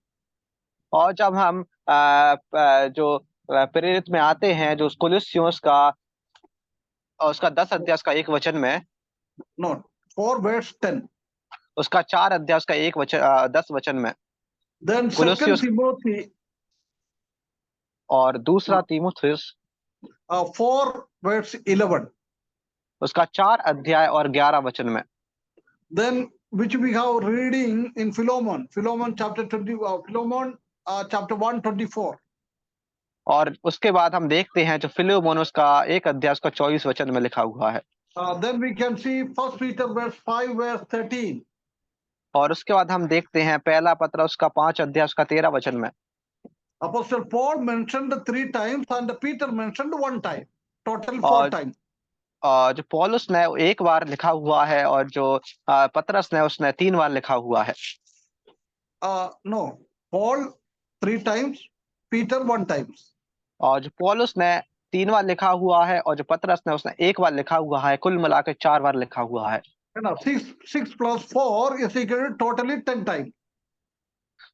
Speaker 4: और जब हम जो प्रेरित में आते हैं, जो कोलोसियोस का और उसका 10 अध्याय का 1 वचन में,
Speaker 3: No, 4 verse 10.
Speaker 4: उसका 4 अध्याय का 10 वचन में,
Speaker 3: Then 2
Speaker 4: कोलोसियोस,
Speaker 3: Timothy
Speaker 4: और दूसरा तीमुथियुस
Speaker 3: 4 verse 11.
Speaker 4: उसका 4 अध्याय और 11 वचन में।
Speaker 3: Then which we have reading in Philemon chapter 20, Philemon chapter 1:24.
Speaker 4: और उसके बाद हम देखते हैं जो फिलेमोन उसका 1 अध्याय उसका 24 वचन में लिखा हुआ है।
Speaker 3: Then we can see 1 Peter verse 5 verse 13.
Speaker 4: और उसके बाद हम देखते हैं पहला पत्र उसका 5 अध्याय उसका 13 वचन में।
Speaker 3: Apostle Paul mentioned 3 times and Peter mentioned 1 time. Total 4
Speaker 4: और
Speaker 3: times.
Speaker 4: जो पौलुस ने 1 बार लिखा हुआ है, और जो पतरस ने उसने 3 बार लिखा हुआ है।
Speaker 3: No, Paul 3 times, Peter 1 times.
Speaker 4: और जो पौलुस ने 3 बार लिखा हुआ है, और जो पतरस ने उसने 1 बार लिखा हुआ है, कुल मिलाकर 4 बार लिखा हुआ है।
Speaker 3: 6 plus 4 is equal to totally 10 times.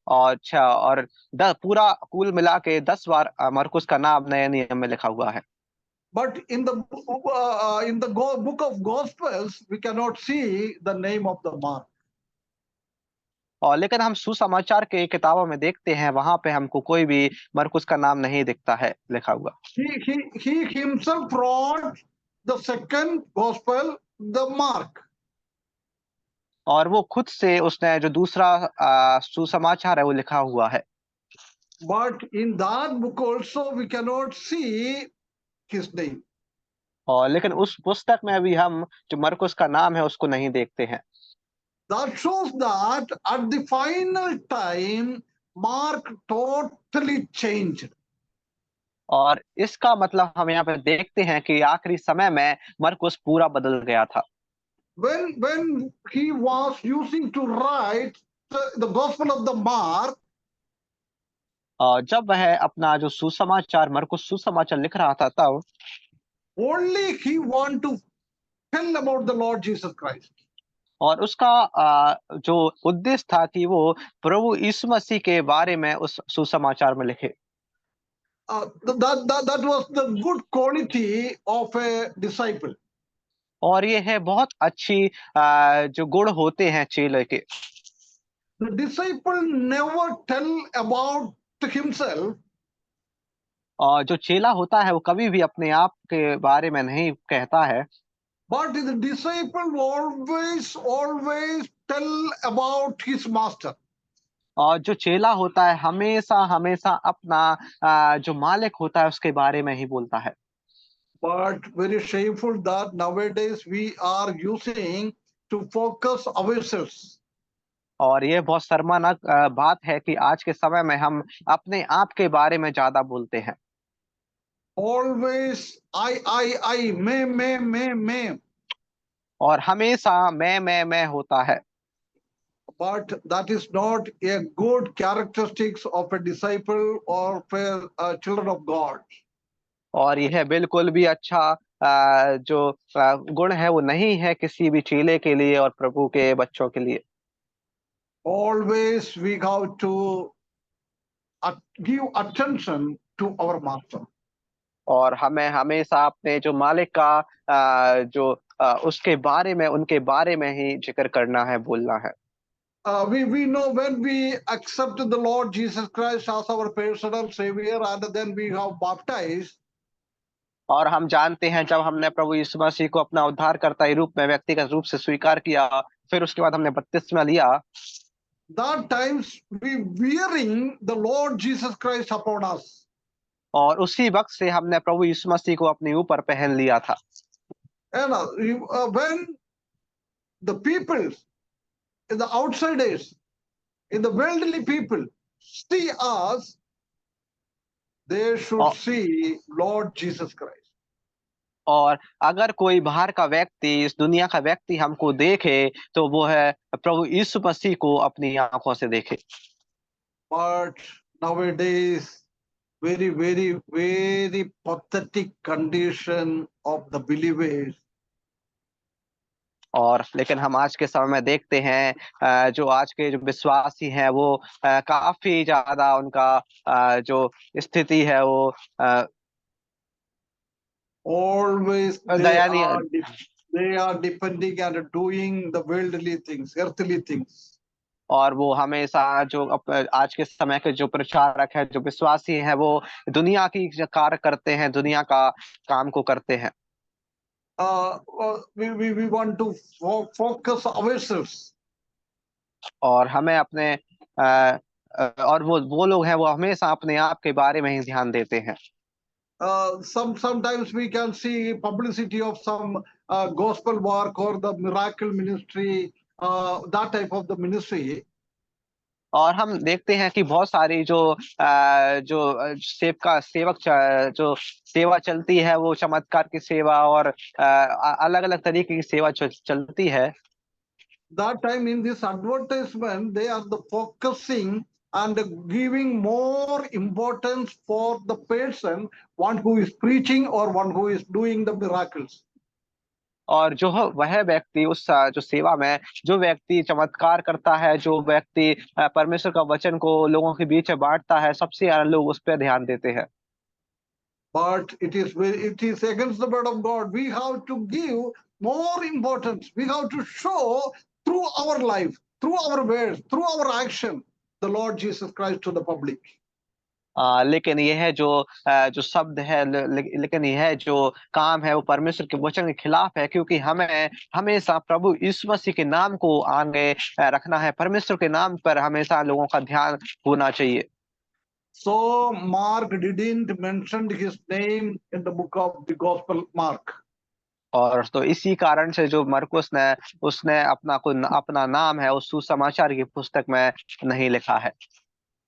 Speaker 4: और अच्छा, और पूरा कुल मिला के 10 बार मरकुस का नाम नए नियम में लिखा हुआ है।
Speaker 3: But in the book of Gospels, we cannot see the name of the Mark.
Speaker 4: और लेकिन हम सुसमाचार के किताबों में देखते हैं, वहां पे हमको कोई भी मरकुस का नाम नहीं दिखता है लिखा हुआ।
Speaker 3: He himself wrote the second Gospel, the Mark.
Speaker 4: और वो खुद से उसने जो दूसरा सुसमाचार है वो लिखा हुआ है।
Speaker 3: But in that book also we cannot see his name.
Speaker 4: और लेकिन उस पुस्तक में भी हम जो मरकुस का नाम है उसको नहीं देखते हैं।
Speaker 3: That shows that at the final time, Mark totally changed.
Speaker 4: और इसका मतलब हम यहाँ पे देखते हैं कि आखिरी समय में मरकुस पूरा बदल गया था।
Speaker 3: When he was using to write the Gospel of the Mark,
Speaker 4: और जब वह अपना जो सुसमाचार मरकुस सुसमाचार लिख रहा था, तब
Speaker 3: only he want to tell about the Lord Jesus Christ.
Speaker 4: और उसका जो उद्देश्य था कि वो प्रभु यीशु मसीह के बारे में उस सुसमाचार में लिखे।
Speaker 3: That was the good quality of a disciple.
Speaker 4: और ये है बहुत अच्छी जो गुण होते हैं चेले के।
Speaker 3: The disciple never tell about himself.
Speaker 4: और जो चेला होता है वो कभी भी अपने आप के बारे में नहीं कहता है,
Speaker 3: But the disciple always tell about his master.
Speaker 4: और जो चेला होता है हमेशा अपना जो मालिक होता है उसके बारे में ही बोलता है।
Speaker 3: But very shameful that nowadays we are using to focus ourselves.
Speaker 4: और ये बहुत शर्मनाक बात है कि आज के समय में हम अपने आप के बारे में ज्यादा बोलते हैं।
Speaker 3: Always I, मैं.
Speaker 4: और हमेशा मैं होता है।
Speaker 3: But that is not a good characteristics of a disciple or for children of God.
Speaker 4: और यह बिल्कुल भी अच्छा जो गुण है वो नहीं है किसी भी चेले के लिए और प्रभु के बच्चों के लिए।
Speaker 3: Always we have to give attention to our master.
Speaker 4: और हमें हमेशा अपने जो मालिक का जो उसके बारे में उनके बारे में ही जिक्र करना है, बोलना है।
Speaker 3: we know when we accept the Lord Jesus Christ as our personal Savior and then we have baptized,
Speaker 4: और हम जानते हैं जब हमने प्रभु यीशु मसीह को अपना उद्धारकर्ता के रूप में व्यक्तिगत रूप से स्वीकार किया, फिर उसके बाद हमने बपतिस्मा लिया,
Speaker 3: that times we wearing the Lord Jesus Christ upon us.
Speaker 4: और उसी वक्त से हमने प्रभु यीशु मसीह को अपने ऊपर पहन लिया था।
Speaker 3: And when the people, the outsiders, in the worldly people see us, they should see Lord Jesus Christ.
Speaker 4: और अगर कोई बाहर का व्यक्ति, इस दुनिया का व्यक्ति हमको देखे, तो वो है प्रभु यीशु मसीह को अपनी आंखों से देखे।
Speaker 3: But nowadays, very, very, very pathetic condition of the believers.
Speaker 4: और लेकिन हम आज के समय में देखते हैं जो आज के जो विश्वासी हैं वो काफी ज्यादा उनका जो स्थिति है वो
Speaker 3: always
Speaker 4: दयनीय,
Speaker 3: they are depending and doing the worldly things, earthly things.
Speaker 4: और वो हमेशा जो आज के समय के जो प्रचारक है, जो विश्वासी हैं, वो दुनिया की कार्य करते हैं, दुनिया का काम को करते हैं।
Speaker 3: We want to focus ourselves.
Speaker 4: और हमें अपने और वो लोग हैं वो हमेशा अपने आप के बारे में ही ध्यान देते हैं।
Speaker 3: Sometimes we can see publicity of some gospel work or the miracle ministry, that type of the ministry.
Speaker 4: और हम देखते हैं कि बहुत सारी जो जो सेवा चलती है, वो चमत्कार की सेवा और अलग अलग तरीके की सेवा चलती है।
Speaker 3: That time in this advertisement, they are the focusing and giving more importance for the person, one who is preaching or one who is doing the miracles.
Speaker 4: और जो वह व्यक्ति उस जो सेवा में जो व्यक्ति चमत्कार करता है, जो व्यक्ति परमेश्वर का वचन को लोगों के बीच में बांटता है, सबसे ज्यादा लोग उस पर ध्यान देते हैं।
Speaker 3: But it is against the word of God. We have to give more importance. We have to show through our life, through our words, through our action, the Lord Jesus Christ to the public.
Speaker 4: लेकिन यह जो शब्द है, लेकिन यह जो काम है वो परमेश्वर के वचन के खिलाफ है, क्योंकि हमें हमेशा प्रभु यीशु मसीह के नाम को आगे रखना है। परमेश्वर के नाम पर हमेशा लोगों का ध्यान होना चाहिए।
Speaker 3: So Mark didn't mention his name in the book of the Gospel Mark.
Speaker 4: और तो इसी कारण से जो मरकुस ने उसने अपना नाम है उस सुसमाचार की पुस्तक में नहीं लिखा है।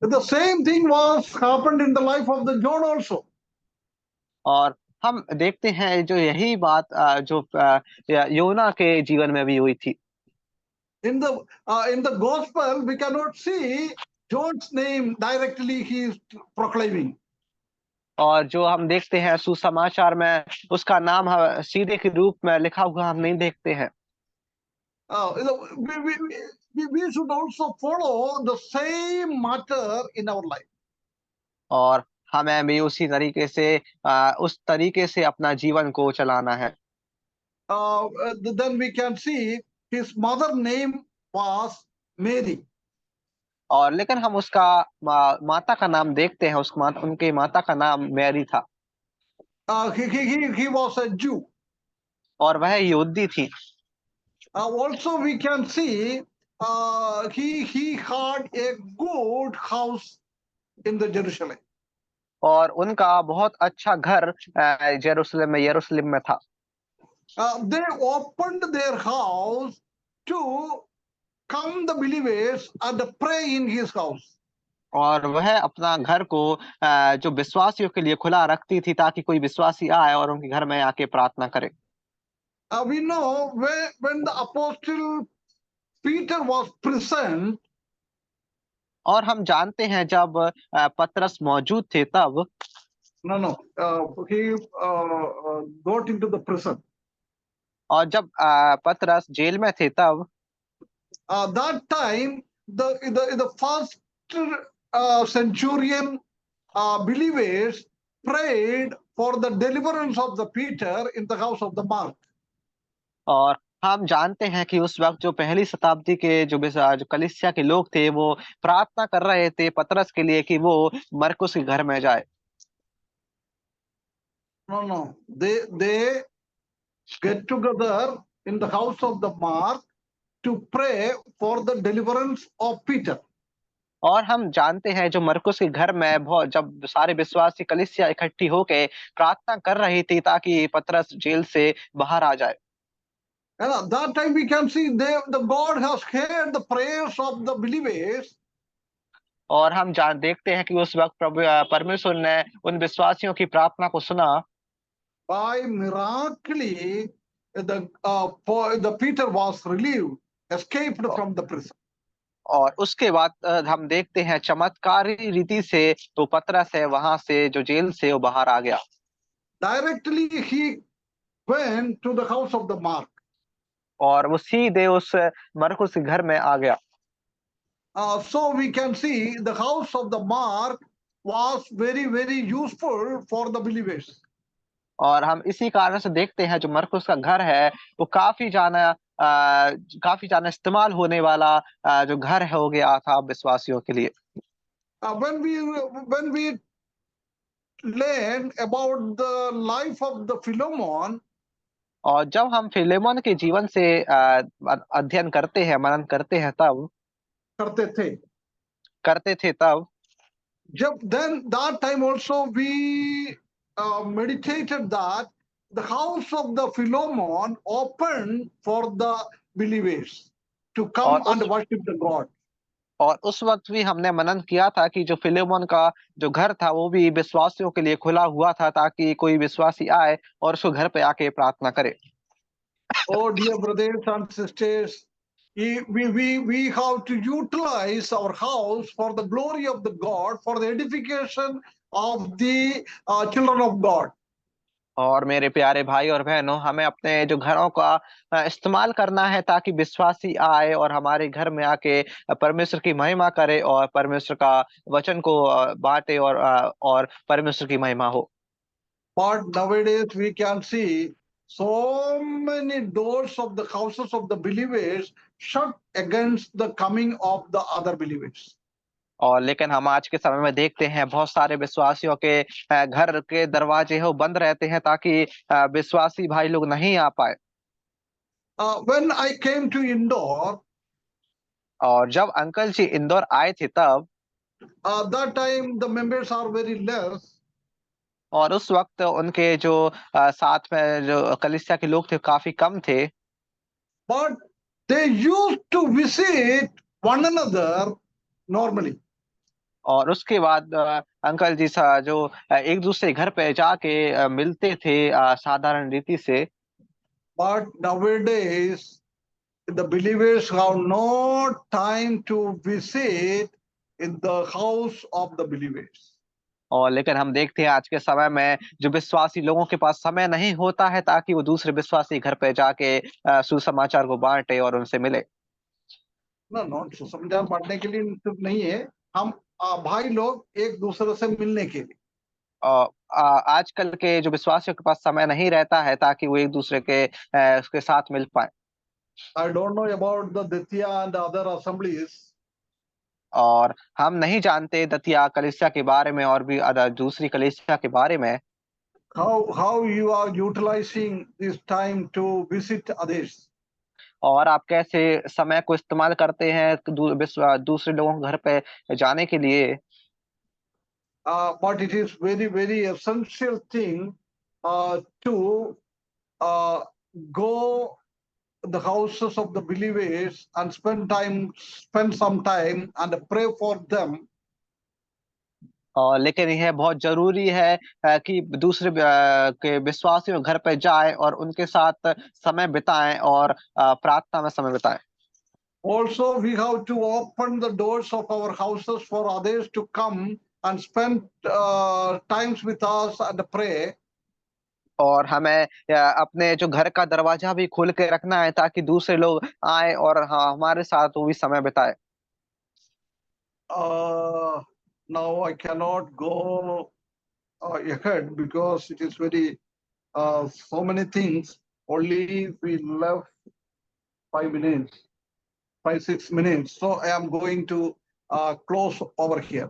Speaker 3: The same thing was happened in the life of the John also.
Speaker 4: और हम देखते हैं जो यही बात जो योना के जीवन में भी हुई थी।
Speaker 3: In the gospel we cannot see John's name directly he is proclaiming.
Speaker 4: और जो हम देखते हैं सुसमाचार में उसका नाम सीधे के रूप में लिखा हुआ हम नहीं देखते हैं।
Speaker 3: We should also follow the same matter in our life.
Speaker 4: और हमें भी उसी तरीके से उस तरीके से अपना जीवन को चलाना है।
Speaker 3: Then we can see his mother name was Mary.
Speaker 4: और लेकिन हम उसका माता का नाम देखते हैं, उनके माता का नाम मैरी था।
Speaker 3: He was a Jew.
Speaker 4: और वह यहूदी थी।
Speaker 3: Also we can see he had a good house in the Jerusalem.
Speaker 4: और उनका बहुत अच्छा घर यरूशलेम में था।
Speaker 3: They opened their house to come the believers and pray in his house.
Speaker 4: और वह अपना घर को जो विश्वासियों के लिए खुला रखती थी ताकि कोई विश्वासी आए और उनके घर में आके प्रार्थना करे।
Speaker 3: We know when the apostle Peter was present,
Speaker 4: और हम जानते हैं जब पतरस मौजूद थे तब
Speaker 3: he got into the prison.
Speaker 4: और जब पतरस जेल में थे तब
Speaker 3: that time the first centurion believers prayed for the deliverance of the Peter in the house of the Mark.
Speaker 4: और हम जानते हैं कि उस वक्त जो पहली शताब्दी के जो कलीसिया के लोग थे वो प्रार्थना कर रहे थे पतरस के लिए कि वो मरकुस के घर में जाए।
Speaker 3: No. They get together in the house of the Mark to pray for the deliverance of Peter.
Speaker 4: और हम जानते हैं जो मरकुस के घर में बहुत जब सारे विश्वासी कलीसिया इकट्ठी होके प्रार्थना कर रही थी ताकि पतरस जेल से बाहर आ जाए।
Speaker 3: And at that time we can see the God has heard the prayers of the believers.
Speaker 4: और हम देखते हैं कि उस वक्त परमेश्वर ने उन विश्वासियों की प्रार्थना को सुना।
Speaker 3: By miraculously, the Peter was relieved, escaped from the prison.
Speaker 4: और उसके बाद हम देखते हैं चमत्कारी रीति से तो पतरस है वहां से जो जेल से वो बाहर आ गया।
Speaker 3: Directly he went to the house of the Mark.
Speaker 4: और वो सीधे उस मरकुस के घर में आ गया।
Speaker 3: So we can see the house of the Mark was very, very useful for the believers.
Speaker 4: और हम इसी कारण से देखते हैं जो मरकुस का घर है वो काफी जाना इस्तेमाल होने वाला जो घर हो गया था विश्वासियों के लिए।
Speaker 3: When we learn about the life of the Philemon,
Speaker 4: और जब हम फिलेमोन के जीवन से अध्ययन करते हैं मनन करते हैं करते थे तब
Speaker 3: then that time also we meditated that the house of the Philemon opened for the believers to come and worship the God.
Speaker 4: और उस वक्त भी हमने मनन किया था कि जो फिलेमोन का जो घर था वो भी विश्वासियों के लिए खुला हुआ था ताकि कोई विश्वासी आए और उसको घर पे आके प्रार्थना करे।
Speaker 3: Oh dear brothers and sisters, we have to utilize our house for the glory of the God, for the edification of the children of God.
Speaker 4: और मेरे प्यारे भाई और बहनों हमें अपने जो घरों का इस्तेमाल करना है ताकि विश्वासी आए और हमारे घर में आके परमेश्वर की महिमा करे और परमेश्वर का वचन को बांटे और परमेश्वर की महिमा हो।
Speaker 3: But nowadays we can see so many doors of the houses of the believers shut against the coming of the other believers.
Speaker 4: और लेकिन हम आज के समय में देखते हैं बहुत सारे विश्वासियों के घर के दरवाजे हो बंद रहते हैं ताकि विश्वासी भाई लोग नहीं आ पाए।
Speaker 3: When I came to Indore,
Speaker 4: और जब अंकल जी इंदौर आए थे तब
Speaker 3: that time the members are very less.
Speaker 4: और उस वक्त उनके जो साथ में जो कलीसिया के लोग थे काफी कम थे।
Speaker 3: But they used to visit one another normally.
Speaker 4: और उसके बाद अंकल जी जो एक दूसरे घर पे जाके मिलते थे साधारण रीति से।
Speaker 3: But nowadays the believers have no time to visit in the house of the believers.
Speaker 4: और लेकिन हम देखते हैं आज के समय में जो विश्वासी लोगों के पास समय नहीं होता है ताकि वो दूसरे विश्वासी घर पे जाके सुसमाचार को बांटे और उनसे मिले।
Speaker 3: No, सुसमाचार बांटने के लिए सिर्फ नहीं है, हम भाई लोग एक दूसरे से मिलने के लिए।
Speaker 4: आजकल के जो विश्वासियों के पास समय नहीं रहता है ताकि वो एक दूसरे के उसके साथ मिल पाए।
Speaker 3: I don't know about the Ditya and other assemblies.
Speaker 4: और हम नहीं जानते दतिया कलीसिया के बारे में और भी दूसरी कलीसिया के बारे में।
Speaker 3: How you are utilizing this time to visit others.
Speaker 4: और आप कैसे समय को इस्तेमाल करते हैं दूसरे लोगों के घर पे जाने के लिए।
Speaker 3: But it is very, very essential thing to go the houses of the believers and spend some time and pray for them.
Speaker 4: लेकिन यह बहुत जरूरी है कि दूसरे के विश्वासियों घर पे जाए और उनके साथ समय बिताएं और प्रार्थना में समय बिताएं।
Speaker 3: Also, we have to open the doors of our houses for others to come and spend times with us and pray.
Speaker 4: और हमें अपने जो घर का दरवाजा भी खोल के रखना है ताकि दूसरे लोग आए और हमारे साथ वो भी समय बिताए।
Speaker 3: Now I cannot go ahead because it is very so many things. Only we left 5 minutes, 5-6 minutes. So I am going to close over here.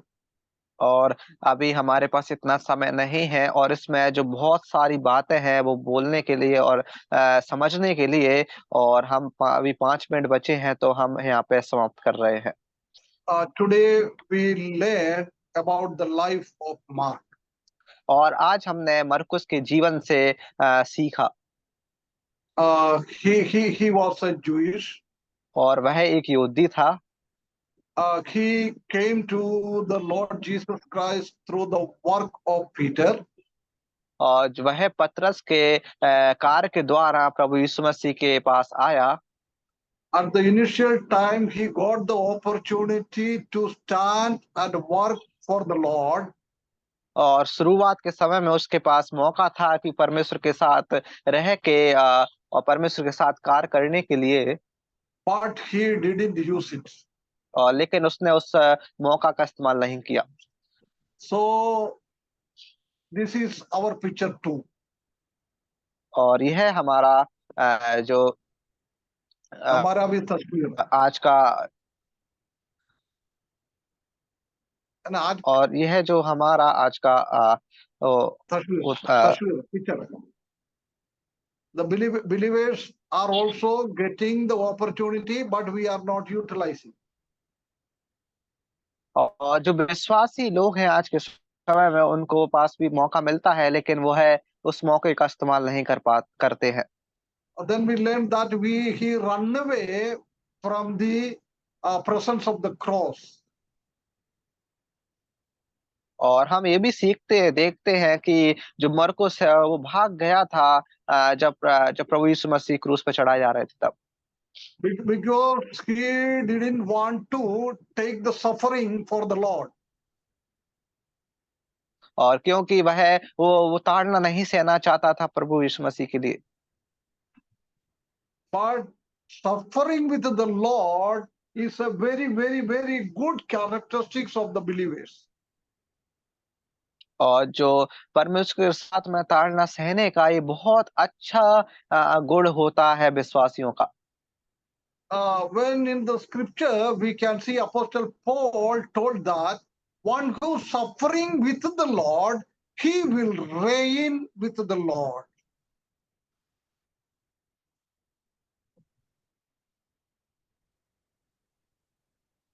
Speaker 4: और अभी हमारे पास इतना समय नहीं है और इसमें जो बहुत सारी बातें हैं वो बोलने के लिए और समझने के लिए, और हम अभी 5 मिनट बचे हैं तो हम यहाँ पे समाप्त कर रहे हैं।
Speaker 3: Today we learn about the life of Mark.
Speaker 4: और आज हमने मरकुस के जीवन से सीखा।
Speaker 3: He was a Jewish.
Speaker 4: और वह एक यहूदी था।
Speaker 3: He came to the Lord Jesus Christ through the work of Peter.
Speaker 4: और वह पतरस के कार्य के द्वारा प्रभु यीशु मसीह के पास आया।
Speaker 3: At the initial time, he got the opportunity to stand and work for the Lord.
Speaker 4: और शुरुआत के समय में उसके पास मौका था कि परमेश्वर के साथ रह के और परमेश्वर के साथ कार्य करने के लिए,
Speaker 3: But he didn't use it.
Speaker 4: और लेकिन उसने उस मौका का इस्तेमाल नहीं किया।
Speaker 3: So this is our picture too.
Speaker 4: और यह हमारा जो
Speaker 3: हमारा भी तस्वीर
Speaker 4: आज का,
Speaker 3: है ना, आज
Speaker 4: और यह जो हमारा आज का
Speaker 3: तस्वीर picture. The believers are also getting the opportunity, but we are not utilizing.
Speaker 4: और जो विश्वासी लोग हैं आज के समय में, उनको पास भी मौका मिलता है लेकिन वो है उस मौके का इस्तेमाल नहीं करते हैं।
Speaker 3: Then we learned that he run away from the presence of the cross.
Speaker 4: और हम ये भी देखते हैं कि जो मरकुस है वो भाग गया था जब प्रभु यीशु मसीह क्रूस पे चढ़ाए जा रहे थे तब।
Speaker 3: Because he didn't want to take the suffering for the Lord.
Speaker 4: और क्योंकि वो ताड़ना नहीं सहना चाहता था प्रभु यीशु मसीह के लिए।
Speaker 3: But suffering with the Lord is a very, very, very good characteristics of the believers.
Speaker 4: और जो परमेश्वर के साथ में ताड़ना सहने का ये बहुत अच्छा गुण होता है विश्वासियों का।
Speaker 3: When in the scripture we can see Apostle Paul told that one who is suffering with the Lord, he will reign with the Lord.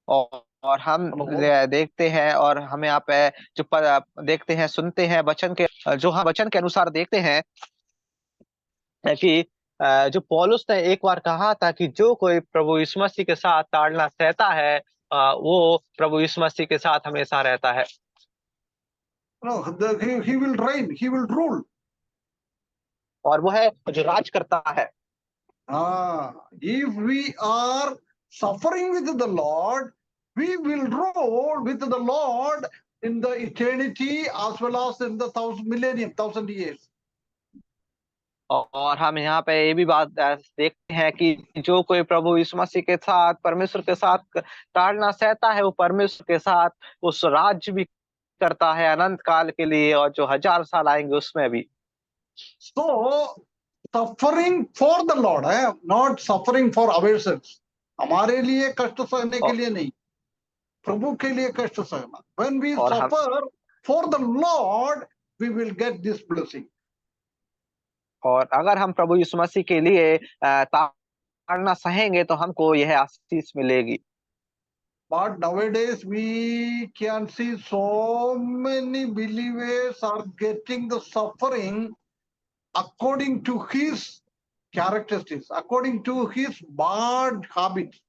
Speaker 4: और हम देखते हैं और हम यहाँ पे जो देखते हैं, सुनते हैं वचन के, जो हम वचन के अनुसार देखते हैं कि जो पौलुस ने एक बार कहा था कि जो कोई प्रभु यीशु मसीह के साथ ताड़ना सहता है वो प्रभु यीशु मसीह के साथ हमेशा रहता है।
Speaker 3: No, he will reign, he will rule.
Speaker 4: और वो है जो राज करता है।
Speaker 3: If we are suffering with the Lord, we will rule with the Lord in the eternity as well as in the 1,000 years.
Speaker 4: और हम यहाँ पे ये भी बात देखते हैं कि जो कोई प्रभु यीशु मसीह के साथ, परमेश्वर के साथ ताड़ना सहता है, वो परमेश्वर के साथ उस राज्य भी करता है अनंत काल के लिए, और जो 1000 साल आएंगे उसमें भी।
Speaker 3: So suffering for the Lord, not suffering for ourselves. हमारे लिए कष्ट सहने के लिए नहीं, प्रभु के लिए कष्ट सहना. When we suffer for the Lord, we will get this blessing.
Speaker 4: और अगर हम प्रभु यीशु मसीह के लिए ताड़ना सहेंगे तो हमको यह आशीष मिलेगी।
Speaker 3: But nowadays we can see so many believers are getting the suffering according to his characteristics, according to his bad habits.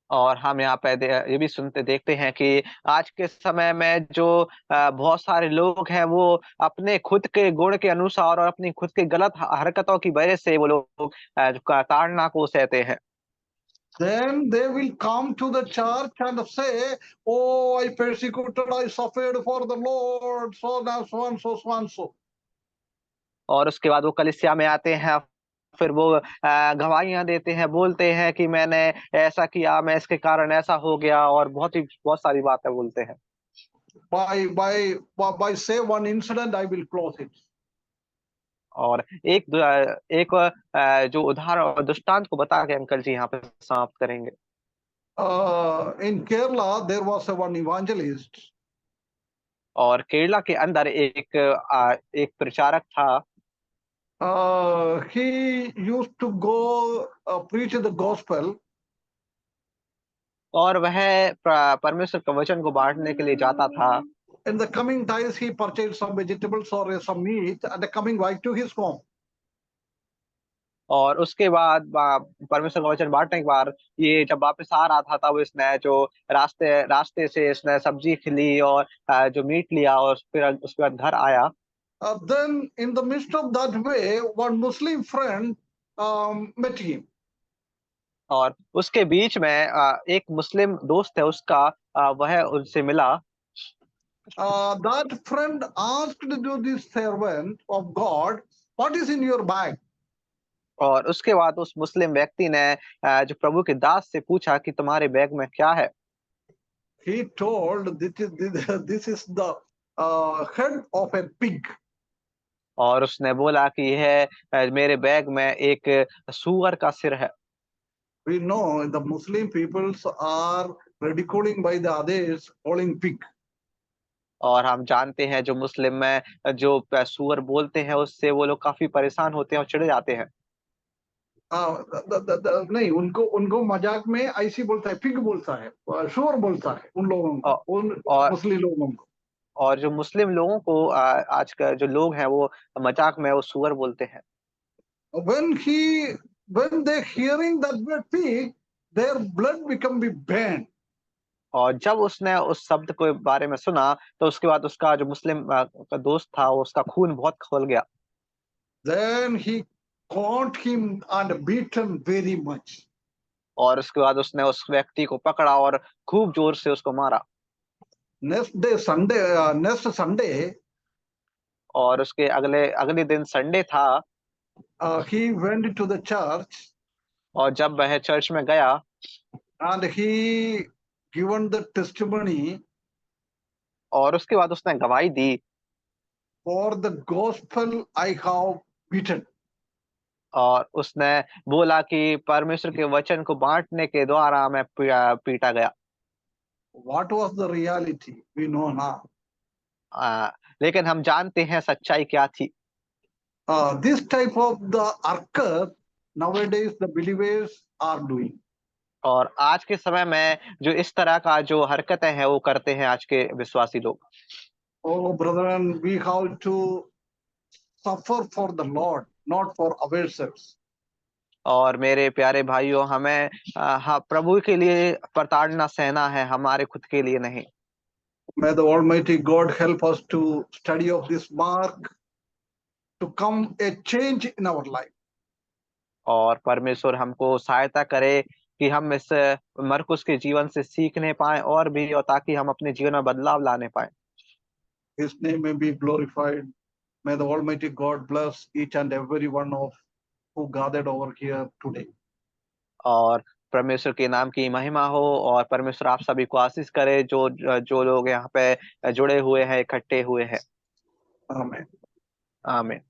Speaker 4: और हम यहाँ पे ये भी देखते हैं कि आज के समय में जो बहुत सारे लोग हैं वो अपने खुद के गुण के अनुसार और अपनी खुद के गलत हरकतों की वजह से वो लोग ताड़ना को सहते हैं।
Speaker 3: Then they will come to the church and say, "Oh, I persecuted, I suffered for the Lord, so now so and so, so and so."
Speaker 4: और उसके बाद वो कलीसिया में आते हैं, फिर वो गवाहियां देते हैं, बोलते हैं कि मैंने ऐसा किया, मैं इसके कारण ऐसा हो गया, और बहुत सारी बातें बोलते हैं।
Speaker 3: By say one incident, I will close it.
Speaker 4: और एक जो उदाहरण और दृष्टांत को बता के अंकल जी यहाँ पे समाप्त करेंगे।
Speaker 3: In Kerala, there was one evangelist.
Speaker 4: और केरला के अंदर एक प्रचारक था।
Speaker 3: He used to go preach the gospel.
Speaker 4: और वह परमेश्वर के वचन को बांटने के लिए जाता था।
Speaker 3: In the coming times, he purchased some vegetables or some meat and coming back to his home.
Speaker 4: और उसके बाद परमेश्वर का वचन बांटने के बाद ये जब वापस आ रहा था तब इसने जो रास्ते से इसने सब्जी ली और जो मीट लिया और फिर उसके बाद घर आया।
Speaker 3: Then in the midst of that way, one Muslim friend met him.
Speaker 4: और उसके बीच में एक मुस्लिम दोस्त है उसका, वह उनसे मिला।
Speaker 3: That friend asked to this servant of God, "What is in your bag?"
Speaker 4: और उसके बाद उस मुस्लिम व्यक्ति ने जो प्रभु के दास से पूछा कि तुम्हारे बैग में क्या है।
Speaker 3: He told, "This is the head of a pig."
Speaker 4: और उसने बोला कि यह मेरे बैग में एक सूअर का सिर है।
Speaker 3: We know the Muslim peoples are ridiculing by the others, calling pig.
Speaker 4: और हम जानते हैं जो मुस्लिम में जो सूअर बोलते हैं उससे वो लोग काफी परेशान होते हैं और चिढ़ जाते हैं।
Speaker 3: नहीं, उनको मजाक में ऐसी बोलता है, पिग बोलता है, सूअर बोलता है उन लोगों को, उन मुस्लिम लोगों को।
Speaker 4: और जो मुस्लिम लोगों को आज का जो लोग हैं वो मजाक में वो सूअर बोलते हैं।
Speaker 3: When they hearing that word pig, their blood become banned.
Speaker 4: और जब उसने उस शब्द के बारे में सुना तो उसके बाद उसका जो मुस्लिम का दोस्त था उसका खून बहुत खौल गया।
Speaker 3: Then he caught him and beat him very much.
Speaker 4: और उसके बाद उसने उस व्यक्ति को पकड़ा और खूब जोर से उसको मारा।
Speaker 3: Next Sunday,
Speaker 4: और उसके अगले दिन संडे था।
Speaker 3: he went to the church.
Speaker 4: और जब वह चर्च में गया
Speaker 3: And he given the testimony.
Speaker 4: और उसके बाद उसने गवाही दी।
Speaker 3: For the gospel I have beaten.
Speaker 4: और उसने बोला कि परमेश्वर के वचन को बांटने के द्वारा मैं पीटा गया।
Speaker 3: What was the reality? We know now.
Speaker 4: लेकिन हम जानते हैं सच्चाई क्या थी।
Speaker 3: This type of the harakat nowadays the believers are doing.
Speaker 4: और आज के समय में जो इस तरह का जो हरकतें हैं वो करते हैं आज के विश्वासी लोग।
Speaker 3: Oh, brethren, we have to suffer for the Lord, not for ourselves.
Speaker 4: और मेरे प्यारे भाइयों, हमें प्रभु के लिए प्रताड़ना सहना है, हमारे खुद के लिए नहीं।
Speaker 3: May the Almighty God help us to study of this mark, to come a change in our life.
Speaker 4: और परमेश्वर हमको सहायता करे कि हम इस मरकुस के जीवन से सीखने पाए और भी, और ताकि हम अपने जीवन में बदलाव लाने पाए।
Speaker 3: His name may be glorified. May the Almighty God bless each and every one of who gathered over here today.
Speaker 4: और परमेश्वर के नाम की महिमा हो और परमेश्वर आप सभी को आशीष करे जो लोग यहाँ पे जुड़े हुए हैं, इकट्ठे हुए हैं।
Speaker 3: Amen.
Speaker 4: आमीन।